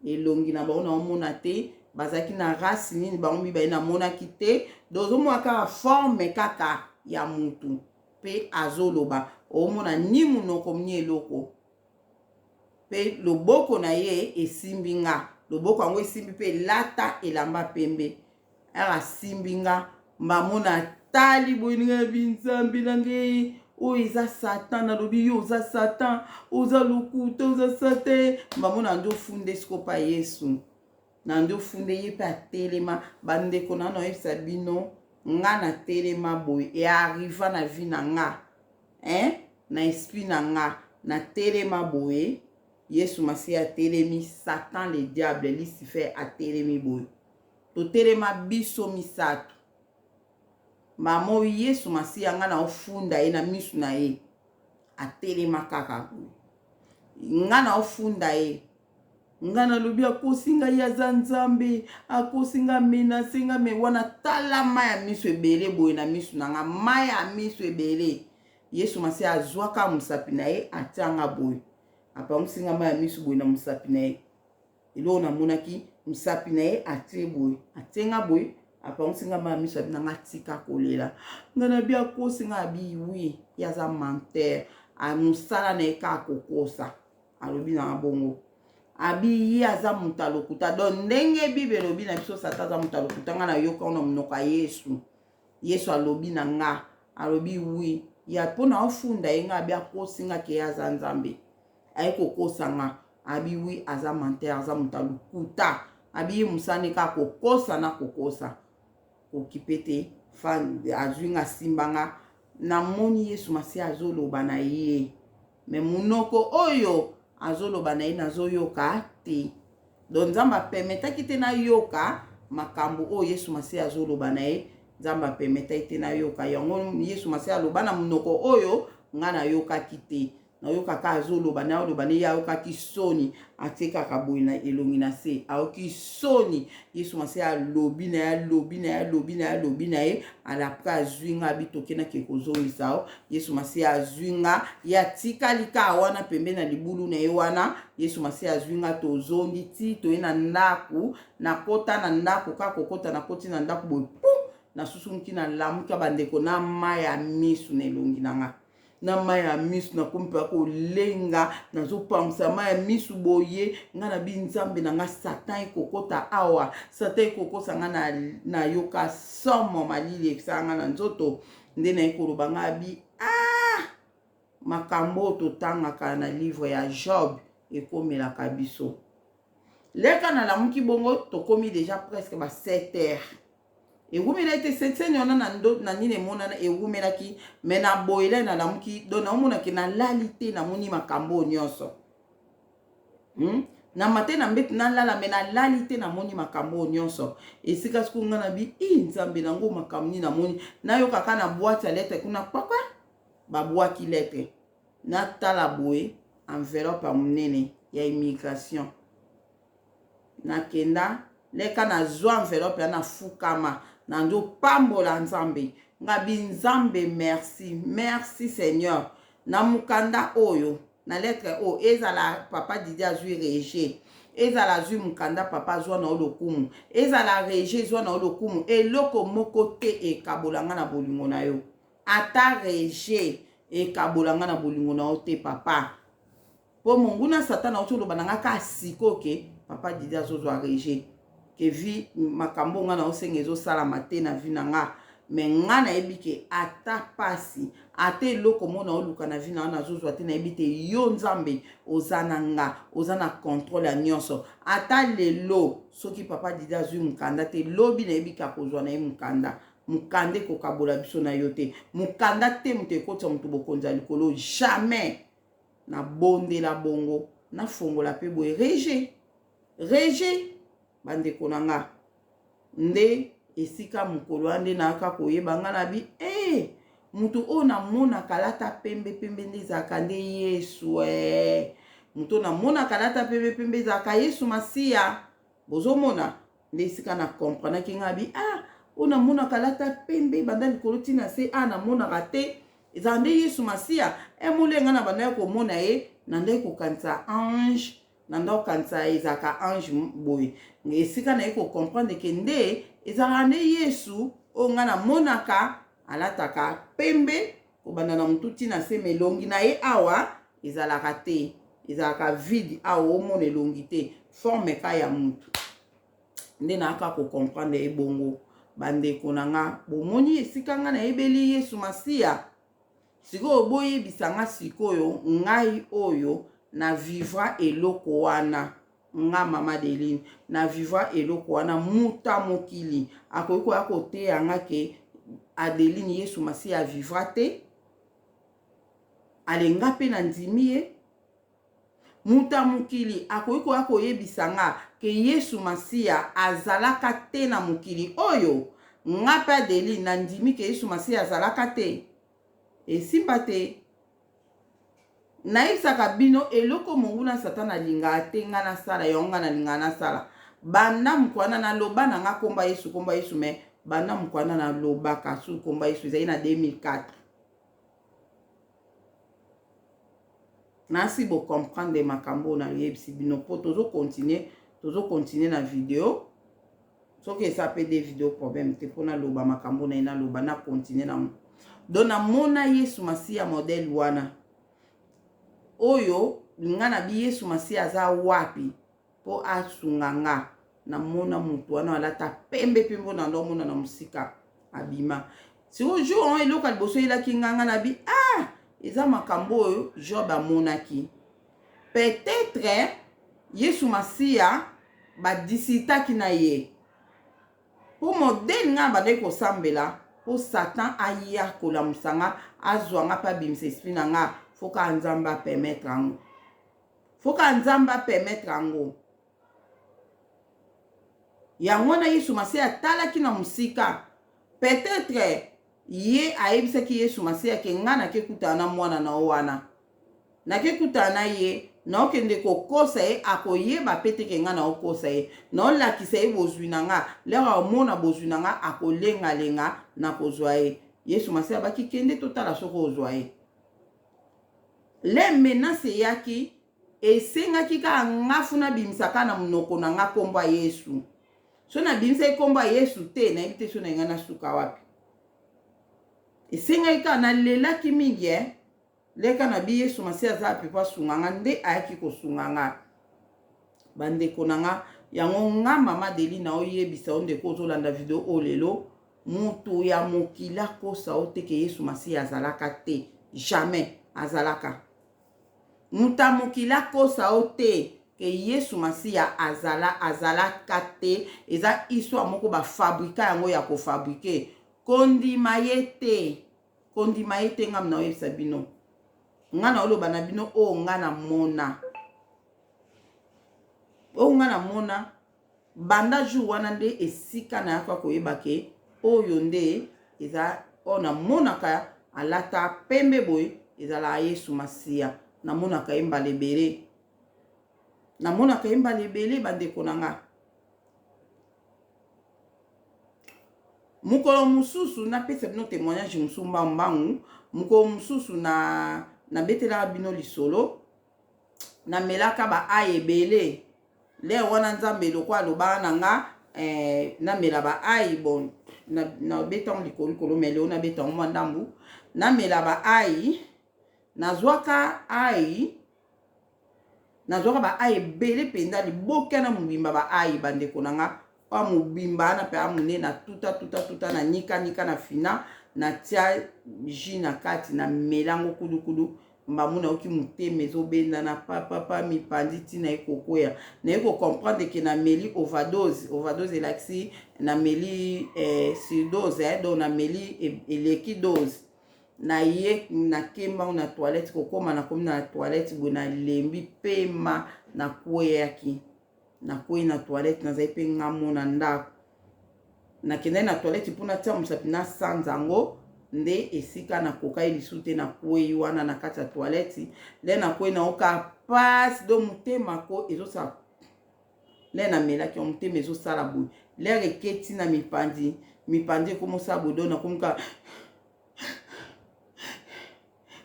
elongi na bango naomona te bazalaki na race nini bango mibale namonaki te dozomona kaka forme kaka ya mutu pe azoloba omona ni munoko mni eloko pe loboko na ye esimbi nga loboko yango esimbi pe lata elamba pembe ara simbi nga mbamona tali boyeninga binzambi nange oyo eza satan nalobi yo oza satan oza lokuta oza satan mbamona nde ofunde siko pa Yesu na nde ofunde ye pe atelema bandeko nano oyebisa bino nga na telema boye e arriva na vi na nga na esprit na nga na telema boye Yesu Masiya atelemi Satan le diable Lucifer atelemi boye totelema biso misato mamo Yesu Masiya nga na ofunda ye na misu na ye atelema kaka nga na ofunda ye nga na lobi akosinga ya za nzambe akosinga menasenga me wana tala maya misu ebele boye na misu na nga maya misu ebele Yesu Masiya azwaka musapi na ye atianga boye apangusinga maya misu boye na musapi na ye elo na monaki musapi na ye atie boye atienga boye apangusinga maya misu abi na nga tika kolela nga na bi akosinga abi wi ya za menteur amusala na ye ka kokosa alobi na bongo abi ye aza mutalokuta don ndenge bible lobi na biso satan aza mutalokuta nga na yoka na mnoka Yesu alobi na nga alobi wi ya pona ofunda ye nga abi akosinga ke aza nzambe aye kokosa nga abi wi aza menteur aza mutalokuta abi ye musane ka kokosa na kokosa kokipete fan azwi nga simbanga na moni Yesu Masiya azoloba na ye me munoko oyo azoloba na ye nazoyoka te don nzambe apermetaki te na yoka makambo oyo Yesu Masiya azoloba na ye nzambe apermetaki te na yoka yango Yesu Masiya aloba na munoko oyo nga na yokaki te na yokaka azoloba na oloba ne yayokaki soni atie kaka boye na elongi na se ayoki soni Yesu Masiya alobi na ye alobi na ye alobi na ye alobi na ye alapre azwi nga abi tokenaki kozongisa o Yesu Masiya azwi nga ye atikali ka wana pembeni na libulu na ye wana Yesu Masiya azwi nga tozongi ti toye na ndaku nakota na ndaku ka kokota nakoti na ndaku boye pu nasusungi na lamuki bandeko na mai ya misu na elongi na nga na mai ya misu nakomi mpe kolenga nazopangisa mai ya misu boye nga na binzambe na nga satan ekokota awa satan ekokosa nga na yoka somo malili ekisala nga na nzoto nde na ekoloba nga abi makambo totangaka na livre ya Job ekomelaka biso leka na lamuki bongo tokomi deja presque ba 7 heures ewumela ete setseni wana na nini emonana ewumelaki me na boyele na lamuki do naomonaki nalali te namoni makambo nyonso na mate na mbeti nalala me nalali te namoni makambo nyonso esika siku nga na bi nzambe nango makambo nini namoni nayokaka na boîte ya lettre kuna papa babwaki lettre natala boye enveloppe ya monene ya immigration nakenda leka nazwa enveloppe ya na fukama nanzo pambola nzambe ngabi nzambe merci Seigneur na mukanda oyo na lettre o ezala papa Didier azwi reje ezala azwi mukanda papa azwa na olokumu ezala reje ezwa na olokumu eloko moko te ekabolanga na bolingo na yo ata reje ekabolanga na bolingo na yo te papa po monguna satana otoloba nanga ka sikoke papa Didier azozwa reje ke vi makambo nga na osenga ezosalama te na vi na nga me nga nayebi ke ata pasi ata eloko mona oluka na vi na nga nazozwa te nayebi te yo nzambe oza na nga oza na contrôle ya nyonso ata lelo soki papa Didier azwi mukanda te lobi nayebi ka kozwa na ye mukanda mukanda ekokabola biso na yo te mukanda te moto ekotisa moto bokonzi ya likolo jamais na bondela bongo na fongola pe boye reje bandeko na nga nde esika mokolo ande naka koyeba nga na bi mutu o na mona kalata pembe nde ezalaka nde Yesu mutu na mona kalata pembe ezalaka Yesu Masiya bozomona nde esika na comprendre nga bi o na mona kalata pembe banda likolo tina se na monaka te ezala nde Yesu Masiya emulenga na banda komona ye na nde kokanisa ange na nde kokanisa ezalaka ange boye esika na ye comprendre ke nde ezalaka nde Yesu o nga na monaka alataka pembe kobanda na mutu tina se melongi na ye awa ezalaka te ezalaka vide awa omona elongi te forme ka ya mutu nde naaka comprendre ebongo bandeko na nga bomoni esika nga nayebeli Yesu Masiya sikoyo boyebisa nga sikoyo ngai oyo na vivra eloko wana nga mama Deline na vivra eloko wana muta mokili akoki koya koteya nga ke Adeline Yesu Masiya vivra te alenga pe na ndimi ye muta mokili akoki koya koyebisa nga ke Yesu Masiya azalaka te na mokili oyo nga pa deli nandimi ke Yesu Masiya azalaka te esimba te nayebisaka bino eloko monguna Satan alinga te nga nasala yango nga nalinga nasala banda mukwana naloba na nga komba Yesu me banda mukwana nalobaka su komba Yesu ezali na 2004 nasi bo comprendre makambo na yebisi bino po tozo continuer na video soki esa pe des vidéos problème te pona loba makambo na ina loba na continuer na dona mona Yesu Masiya modèle wana oyo nga na bi Yesu Masiya aza wapi po asunga nga na mona mutu wana alata pembe na ndo mona na musika abima si o jour on eloka liboso elaki nga na bi eza makambo oyo Job amonaki peut-être Yesu Masiya badisitaki na ye po modèle nga bade kosambela po Satan aya kolamusanga azwanga pa bimisa esprit na nga foka nzamba permettre ango yango na Yesu Masiya talaki na musika peut-être ye ayebisaki Yesu Masiya ke nga na kekutana na mwana na wana na kekutana ye na okende kokosa ye akoyeba pete ke nga na okosa ye na olakisa ye bozwi na nga lera omona bozwi na nga akolenga na kozwa ye Yesu Masiya baki kende totala soko ozwa ye le menace yaki esengaki ka nga funa bimisaka na munoko na nga kombo Yesu so na bimisa kombo Yesu te na yebite so na nga na suka wapi esengaki ka na lelaki mingi leka na bi Yesu Masiya za pepa sunganga nde ayaki kosunganga bandeko na nga yango nga mama Deli na oyebisa ondeko ozolanda video olelo mutu ya mokila kosa oteke Yesu Masiya azalaka te jamais azalaka muta mokila kosa ote ke Yesu Masiya azalaka te eza histoire moko ba fabrika yango ya ko fabriquer kondima yete nga na oyebisa bino nga na oloba na bino o nga na mona banda jour wana nde esika na yaka koyeba ke oyo nde eza ona monaka alata pembe boy ezala Yesu Masiya namonaka yembala ebele bandeko na nga mukolo mususu napesa bino témoignage musumba mbangu mukolo mususu na betela bino lisolo na melaka ba ayebele le wana nzambe lokwa loba na nga na mela ba ay bon na betong likolo mele na betong mandambu na mela ba ay nazwaka ba ay bele penda liboka na mubimba ba ay bandeko na nga pa mubimba na pe amune na tuta na nika na fina na tia ji na kati na melango kudu mbamuna oki muteme ezobenda na papa mipandi tina ekokwea na eko comprendre ke na meli overdose elaksi na meli surdose donc na meli eleki dose na ye na kemba na toilette kokoma na komi na toilette bo na lembi pema na kweyaki na kwei na toilette nazali pe ngamo na ndako na kende na toilette mpona tia mosapi na sanzango nde esika na kokai lisu te na kwei wana na kati ya toilette le na kwei na oka pasi do motema ko ezosala le na melaki ya motema ezosala boye lere eketi na mipandi ekomosala boye do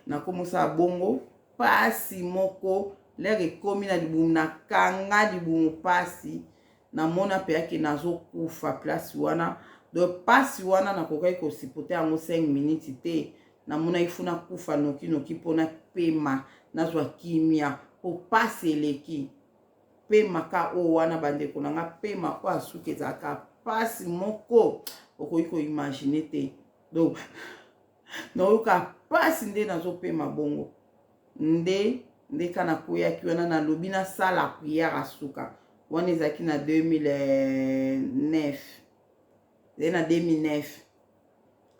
nakomosala bongo pasi moko lere ekomi na libumu na kanga libumu pasi namona pe yake nazokufa place wana do pasi wana nakokai kosipote yango 5 minutes te namona ifuna kufa noki mpona pema nazwa kimia po pasi eleki pema ka o wana bandeko na nga pema po asuki ezalaka pasi moko okoki koimagine te donc nayoka pasi nde nazopema bongo nde kana koyaki wana nalobi nasala priere asuka wana ezalaki na 2009 na 2009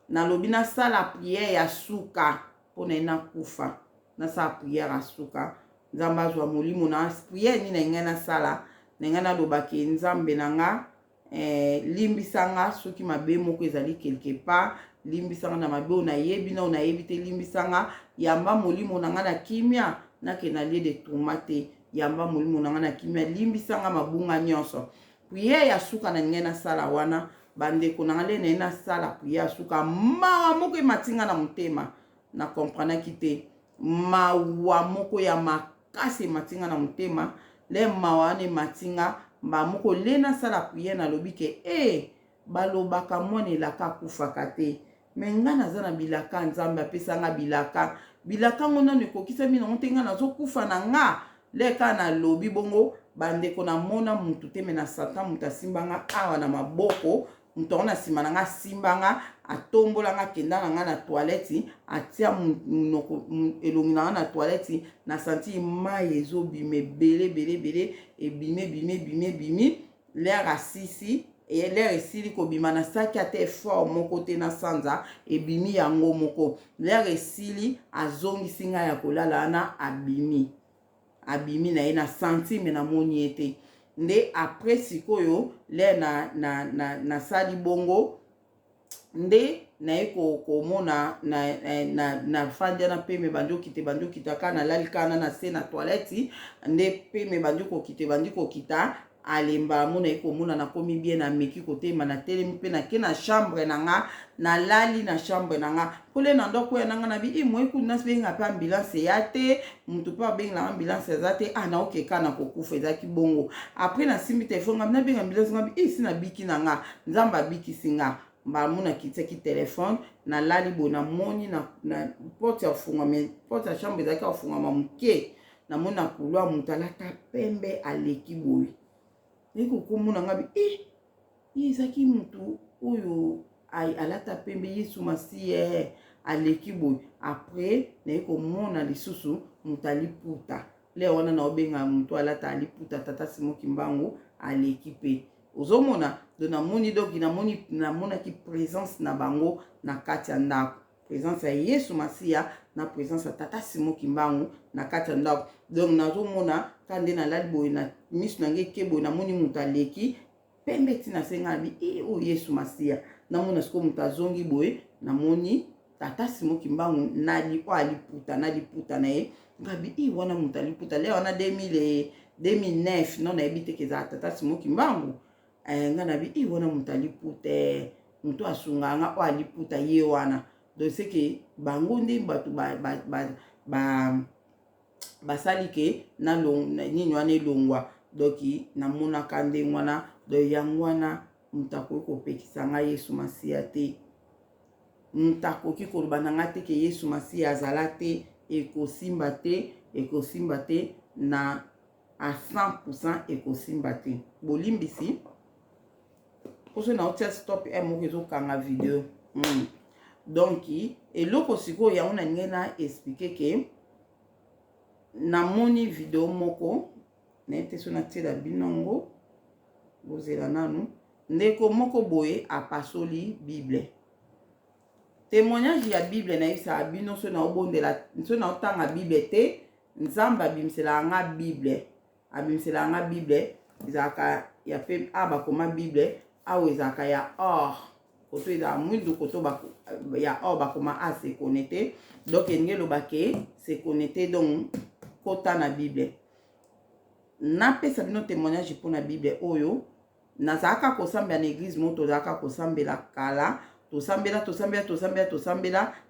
nalobi nasala priere ya suka mpona ye nakufa nasala priere ya suka nzambe azwa molimo na priere nini na ngai nasala na ngai nalobaki nzambe na nga limbisanga soki mabe moko ezali quelque part limbisanga na mabe onayebi na onayebi te limbisanga yamba molimo na nga na kimia nakenda lie de tomate yamba molimo na nga na kimia limbisanga mabunga nyonso priere ya suka na ninge nasala wana bandeko na nga le naye nasala priere ya suka mawa moko ematinga na motema na komprenaki te mawa moko ya makasi ematinga na motema le mawa wana ematinga moko le nasala priere nalobi ke balobaka mwana elaka akufaka te me nga naza na bilaka nzambe apesanga bilaka ngo nano ekokisami nango te nga nazokufa na nga leka nalobi bongo bandeko namona mutu te me na satan mutu asimbanga awa na maboko mutu ango na nsima na nga asimbanga atombolanga kenda na nga na toilette atia elongi na nga na toilette na santi mai ezobima ebele ebimi l'air asisi l'air esili kobima na saki ate effort moko te na sanza ebimi yango moko l'air esili azongisi ngai ya kolala wana abimi na ye na sentime na moni ete nde après sikoyo l'air na sali bongo nde naye komona na fandi na peme bandi okita ka nalali kana na se na toilette nde peme bandi kokita alemba mona ekomona na komi bien na meki kotema na telemi mpe na ke na chambre na nga nalali na chambre na nga pole na ndoko ya nanga na bi moi kuna benga pa ambulance ya te mutu pa benga ambulance za te naokeka na kokufa ezaki bongo après na simbi telefone nga na benga ambulance nga bi si na biki na nga nzamba abikisi nga muna kiteki telefone na lali bo na moni na porte ya fungama porte ya chambre ezaki afungama muke na mona kulwa mutu alata pembe aleki boye ekokomona nga bi ezaki mutu oyo alata pembe Yesu Masiye aleki boye après na ekomona lisusu mutu aliputa le wana na obenga mutu alata aliputa tata Simon Kimbangu aleki pe ozomona do namoni doki namonaki présence na bango na kati ya ndako présence ya Yesu Masiya na présence ya tata Simon Kimbangu na kati ya ndako donc nazomona kande na lali boye na misu na nge ke boye namoni mutu aleki pembe tina senga bi Yesu Masiya namona siko mutu azongi boye namoni tata Simon Kimbangu aliputa na ye ngabi wana mutu aliputa le wana 2009 non nayebi te keza tata Simon Kimbangu nga na bi wana mutu alipute mutu asunganga aliputa ye wana donc c'est que bango nde batu basali ke na nini wana elongwa donc namonaka nde wana donc yango wana mutu akoki kopekisa nga Yesu Masiya te mutu akoki koloba na nga te ke Yesu Masiya azala te ekosimba te na à 100% ekosimba te bolimbisi poso na otia stop moko ezokanga video donc eloko sikoyo yango na ninge na explique ke namoni video moko naye so natiela binongo bozela nanu ndeko moko boye apasoli Bible témoignage ya Bible na yebisaka bino so na obondela so na otanga Bible te nzambe abimiselaka nga Bible ezalaka ya pe bakoma Bible awa ezalaka ya or koto ezalaka mwindu koto ya or bakoma a se connecté donc elingi eloba ke se connecté donc kota na Bible napesa bino témoignage mpona Bible oyo nazalaka kosambela na église mo tozalaka kosambela kala tosambela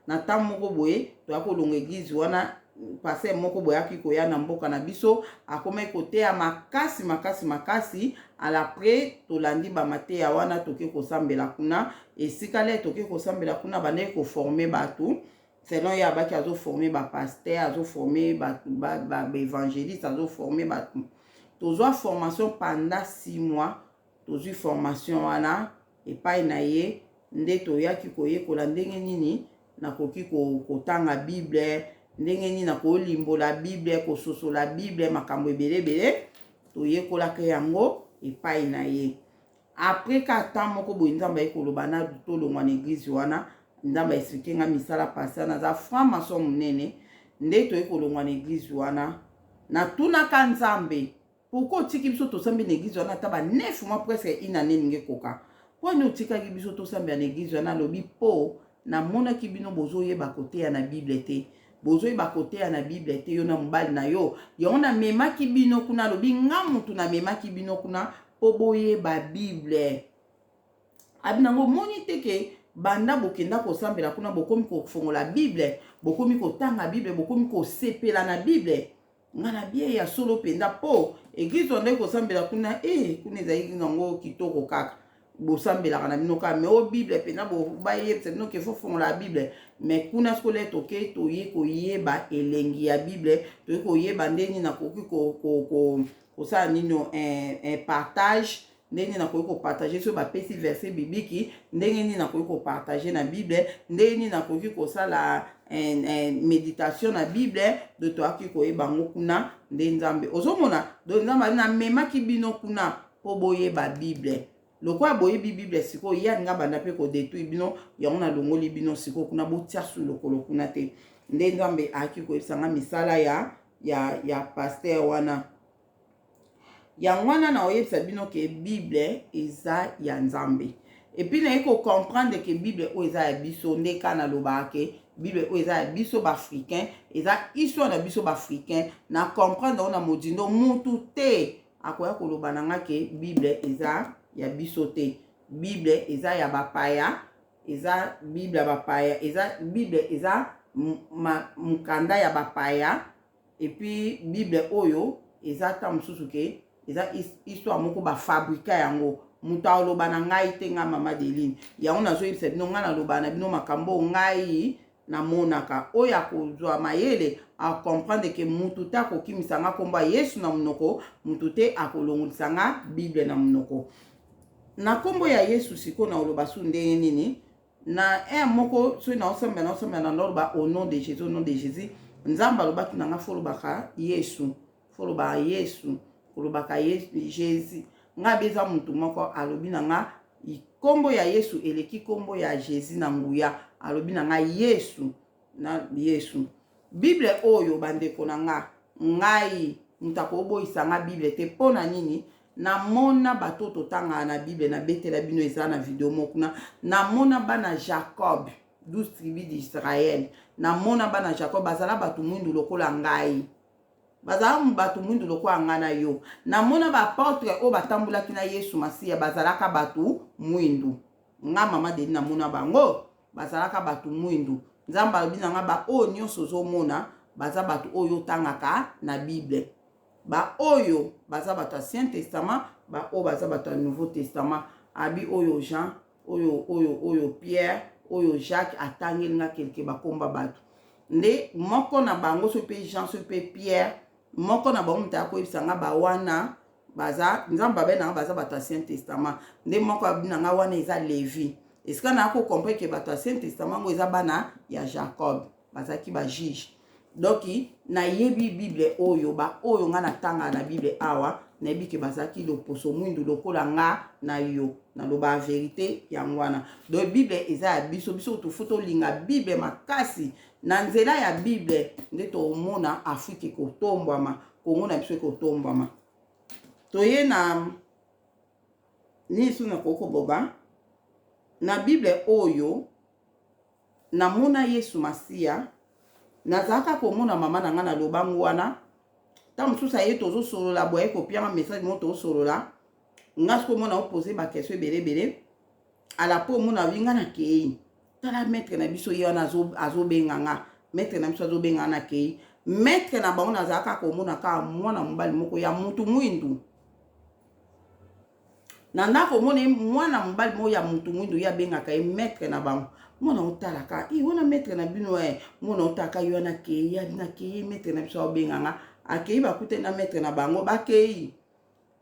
na ntango moko boye toya kolonga église wana paster moko boyaki koya na mboka na biso akomaki koteya makasi alapres tolandi bamateya wana toke kosambela kuna esika le toke kosambela kuna bandeki koforme bato selon ye abaki azoforme bapaster azoforme baévangéliste azoforme bato tozwa formation pendant 6 mois tozwi formation wana epai na ye nde toyaki koyekola ndenge nini nakoki kotanga Bible ndenge nini nakolimbola Bible kososola Bible makambo ebele toyekolaka yango epai na ye après ka temps moko boye nzambe ayekoloba na tolongwa na église wana nzambe expliqué nga misala passé naza franc-maçon monene nde toyekolongwa na église wana natunaka nzambe pourquoi otiki biso tosambi na église wana ata ba 9 mois presque une année ninge koka poni otikaki biso tosambi na église wana lobi po namonaki bino bozoyeba koteya na bible te bozoyeba koteya na bible te yo na mobali na yo yango namemaki bino kuna lobi nga mutu namemaki bino kuna po boyeba bible abinango moni te ke banda bokenda kosambela kuna bokomi kofongola bible bokomi kotanga bible bokomi kosepela na bible nga na bie ya solo penda po église ondai kosambela kuna kuna ezali nango kitoko kaka bosambelaka na bino kaka me o bible penda bayebisa bino ke fo fongola bible me kuna skole toke toye koyeba elengi ya bible toye koyeba ndeni nakoki kosala nino un partage ndenge nakoki kopartage so bapesi verset biblique ndenge nini nakoki kopartage na bible ndenge nini nakoki kosala méditation na bible do toaki koyeba ngo kuna nde nzambe ozomona do nzambe namemaki bino kuna po boyeba bible lokola boyebi bible sikoyo ya nga banda mpe kodetruire bino yango nalongoli bino sikoyo kuna botia su lokolo kuna te nde nzambe aaki koyebisanga misala ya paster wana yango wana na oyebisa bino ke bible eza ya nzambe epuis naye kocomprendre ke bible oyo eza ya biso nde ka nalobaka ke bible oyo eza ya biso baafricain eza histoire na biso baafricain na comprendre ngo na modindo mutu te akoya koloba na nga ke bible eza ya biso te bible eza ya bapaya eza bible ya bapaya eza bible eza mukanda ya bapaya epuis bible oyo eza ta mosusu ke eza histoire moko bafabrika yango mutu aloba na ngai te nga mama Deline yango nazoyebisa bino nga naloba na bino makambo ngai namonaka oyo akozwa mayele akomprendre ke mutu te akokimisa nga kombo ya Yesu na monoko mutu te akolongolisa nga bible na monoko na kombo ya Yesu siko na oloba su ndenge nini na moko soki naosambela na naloba au nom de Jésus au nom de Jésus nzambe alobaki na nga folobaka Yesu folobaka Yesu kolobaka Jésus nga beza mutu moko alobi na nga kombo ya Yesu eleki kombo ya Jésus na nguya alobi na nga Yesu na Yesu bible oyo bandeko na nga ngai mutako oboyisa nga bible te pona nini namona bato totanga na bible na betela bino eza na video moko namona bana Jacob 12 tribus d'Israël namona bana Jacob bazala bato mwindu lokola ngai bazala bato mwindu lokola nga na yo namona baportre oyo batambulaki na Yesu Masiya bazalaka bato mwindu nga mama Deline namona bango bazalaka bato mwindu nzambe alobi na nga ba oyo nyonso ozomona baza bato oyo otangaka na bible ba oyo baza bato Ancien Testament ba oyo baza bato ya Nouveau Testament abi oyo Jean oyo Pierre oyo Jacques atangeli nga kelke bakomba bato nde moko na bango so pe Jean so pe Pierre moko na bango mutaya koyebisa nga ba wana baza nzambe babe na nga baza bato Ancien Testament nde moko abi na nga wana eza Lévi esika na ko comprendre ke bato Ancien Testament ngo eza bana ya Jacob bazaki ba juge donc nayebi bible oyo ba oyo nga natanga na bible awa nayebi ke bazaki loposo mwindu lokola nga na yo naloba vérité yango wana donc bible eza ya biso tofu tolinga bible makasi na nzela ya bible nde tomona Afrique ekotombwama Kongo na biso ekotombwama toye na nisu na koko boba na bible oyo namona Yesu Masiya nazaka komona mama na nga na lobango wana ta mosusu aye tozosolola boye kopianga message mo tozosolola nga siko mona opose bakestion ebelebele ala po omona winga na kei tala maître na biso ye wana azobenga nga maître na biso azobenga na kei maître na bango nazaka komona kaka mwana mobali moko ya mutu mwindu na ndako omona mwana mobali moko ya mutu mwindu ye abengaka ye maître na bango mwana otalaka wana maître na bino mwana otalaka ye wana kei na kei maître na biso abenganga akei bakute na maître na bango bakei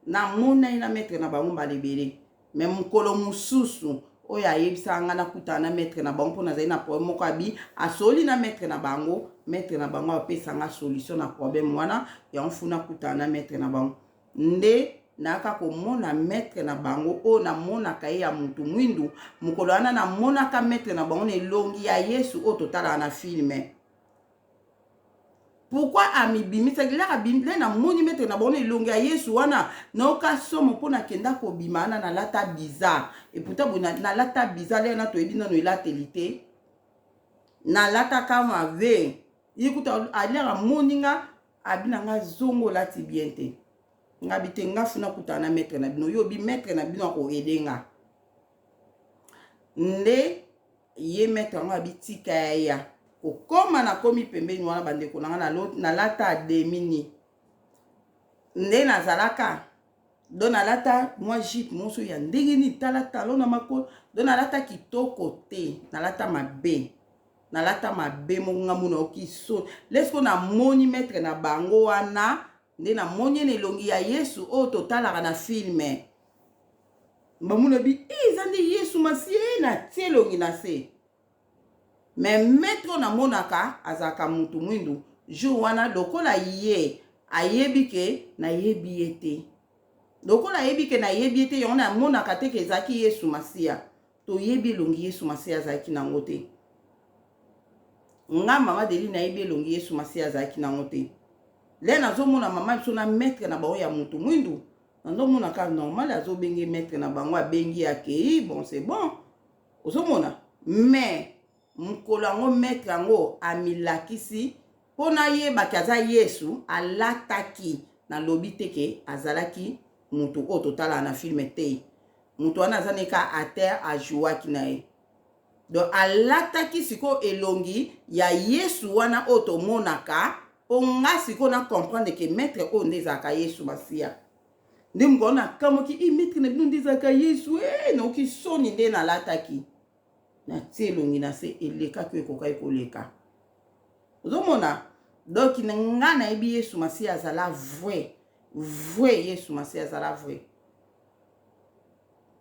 na mona ye na maître na bango balebele me mokolo mosusu oyo ayebisa nga nakutana na maître na bango mpo nazali na problème moko abi asoli na maître na bango apesanga solution na problème wana yango funa kutana na maître na bango nde naka komona maître na bango oyo namonaka ye ya mutu mwindu mokolo wana namonaka maître na bango na elongi ya Yesu oyo totalaka na filme pourquoi amibimisa kila abimle na moni maître na bon elongi ya Yesu wana na oka somo pona kenda ko bimana na lata bizarre et pourtant na lata bizarre na to ebina no ilatelité na lata kama ve yikuta alera moninga abina nga zongo lati bien te nga bite nga funa kutana maître na bino yo bi maître na bino ko edenga nde ye maître nga bitika ya kokoma na komi pembeni wana bandeko na lata demini nde nazalaka do na lata mwa jipe moso ya ndenge ni tala talo na makolo do na lata kitoko te na lata mabe monga muna okiso lesko na moni maître na bango wana nde na moni na elongi ya Yesu o totalaka na filme mbamuna bi ezandi Yesu masie na tielongi na se mais maître na monaka azaka mutu mwindu jour wana lokola ye ayebi ke na yebi ete lokola yebi ke na yebi ete yona monaka te ke zaki Yesu masia to yebi longi Yesu masia zaki na ngote nga mama deli na yebi longi Yesu masia zaki na ngote le nazo mona mama biso na maître na bango ya mutu mwindu ndo mona ka normal azo bengi maître na bango abengi akei bon c'est bon ozo mona mais mukolo yango maître yango amilakisi pona yebaki aza Yesu alataki na lobi teke azalaki mutu o totala na filme te mutu wana aza neka a terre ajuaki na ye donc alataki siko elongi ya Yesu wana o tomonaka po nga siko na comprendre ke maître o nde ezalaka Yesu masia nde mukona kamoki maître na bino nde ezalaka Yesu noki soni nde nalataki na tielongi na se eleka ko ekoka ekoleka ozomona donc nga na yebi Yesu masia azala vrai Yesu masia azala vrai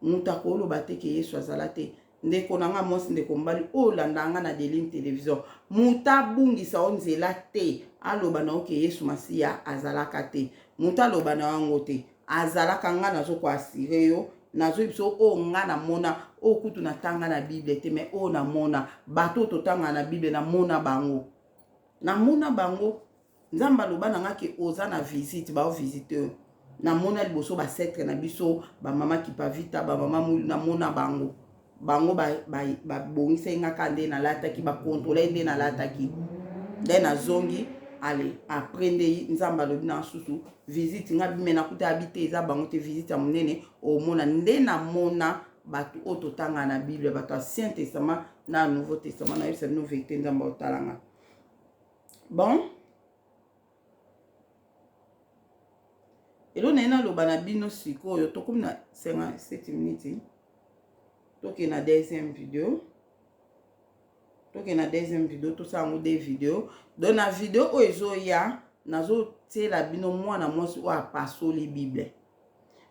muta koloba te ke Yesu azala te ndeko nanga mosi ndeko mbali olanda nga na Deline télévision muta bungisa onzela te aloba na oke Yesu masia azalaka te muta aloba na yango te azalaka nga nazo ko asire yo nazo biso o nga na mona o kutu na tanga na Bible te mais o na mona bato to tanga na Bible na mona bango nzamba loba na nga ke oza na visite ba o visiteur na mona liboso ba setre na biso ba mama ki pavita ba mama mulu na mona bango ba bongise nga kande na lataki ba contrôler nde na lataki nde na zongi allez aprende nzamba lobi na susu visite nga bimena kuta habite eza bango te visite ya monene o mona nde na mona bato o totanga na Bible bato Ancien Testament na Nouveau Testament na yebisa bino vérité nzamba otalanga bon elo na loba na bino sikoyo tokomi na 57 minutes toke na deuxième vidéo tosango des vidéos donc na vidéo oyo ezoya nazotiela bino mwana mwasi oyo apasoli Bible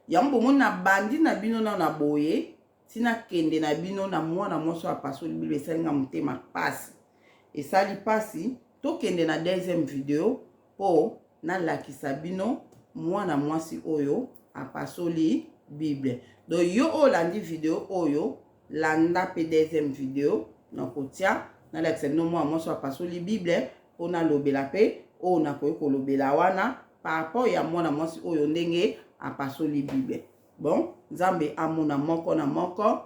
yango bomoni na bandi na bino na boye tina kende na bino na mwana mwasi oyo apasoli Bible esalinga motema pasi esali pasi tokende na deuxième vidéo po nalakisa bino mwana mwasi oyo apasoli Bible donc yo olandi vidéo oyo landa pe deuxième vidéo na kotia na lakisa bino mwana mwasi apasoli Bible po nalobela pe oyo nakoki kolobela wana par rapport ya mwana mwasi oyo ndenge apasoli Bible bon nzambe amona moko na moko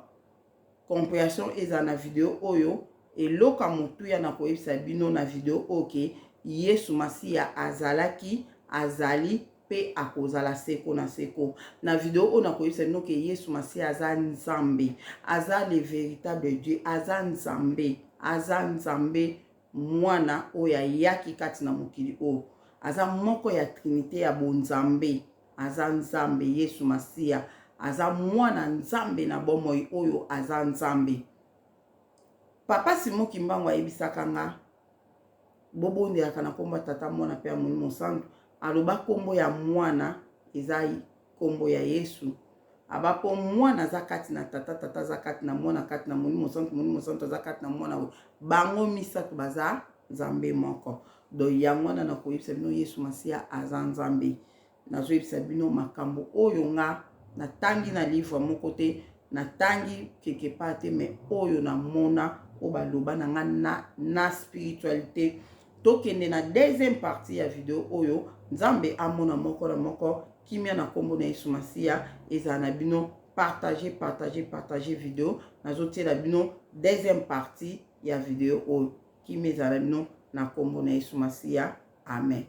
compréhension eza na vidéo oyo eloka motuya na koyebisa bino na vidéo oke Yesu masia azali pe akozala seko na seko na vidéo oyo na koyebisa bino ke Yesu masia aza nzambe aza le véritable Dieu aza nzambe mwana oyo ayaki kati na mokili oyo aza moko ya trinité ya bonzambe aza nzambe Yesu masia aza mwana nzambe na bomoi oyo aza nzambe papa Simon Kimbangu ayebisaka nga bobondelaka na kombo tata mwana pe ya Molimo Santu aloba kombo ya mwana eza kombo ya Yesu abapo mwana aza kati na tata aza kati na mwana kati na Molimo Santu aza kati na mwana bango misato baza nzambe moko do yango wana na koyebisa bino Yesu masia aza nzambe nazoyebisa bino makambo oyo nga natangi na livre moko te natangi quelque part te mais oyo na mona o baloba na nga na spiritualité tokende na deuxième partie ya video oyo nzambe amona moko na moko kimia na kombo na Yesu Masiya eza na bino partager video nazotiela bino deuxième partie ya video oyo kimia eza na bino na kombo na Yesu Masiya. Amen.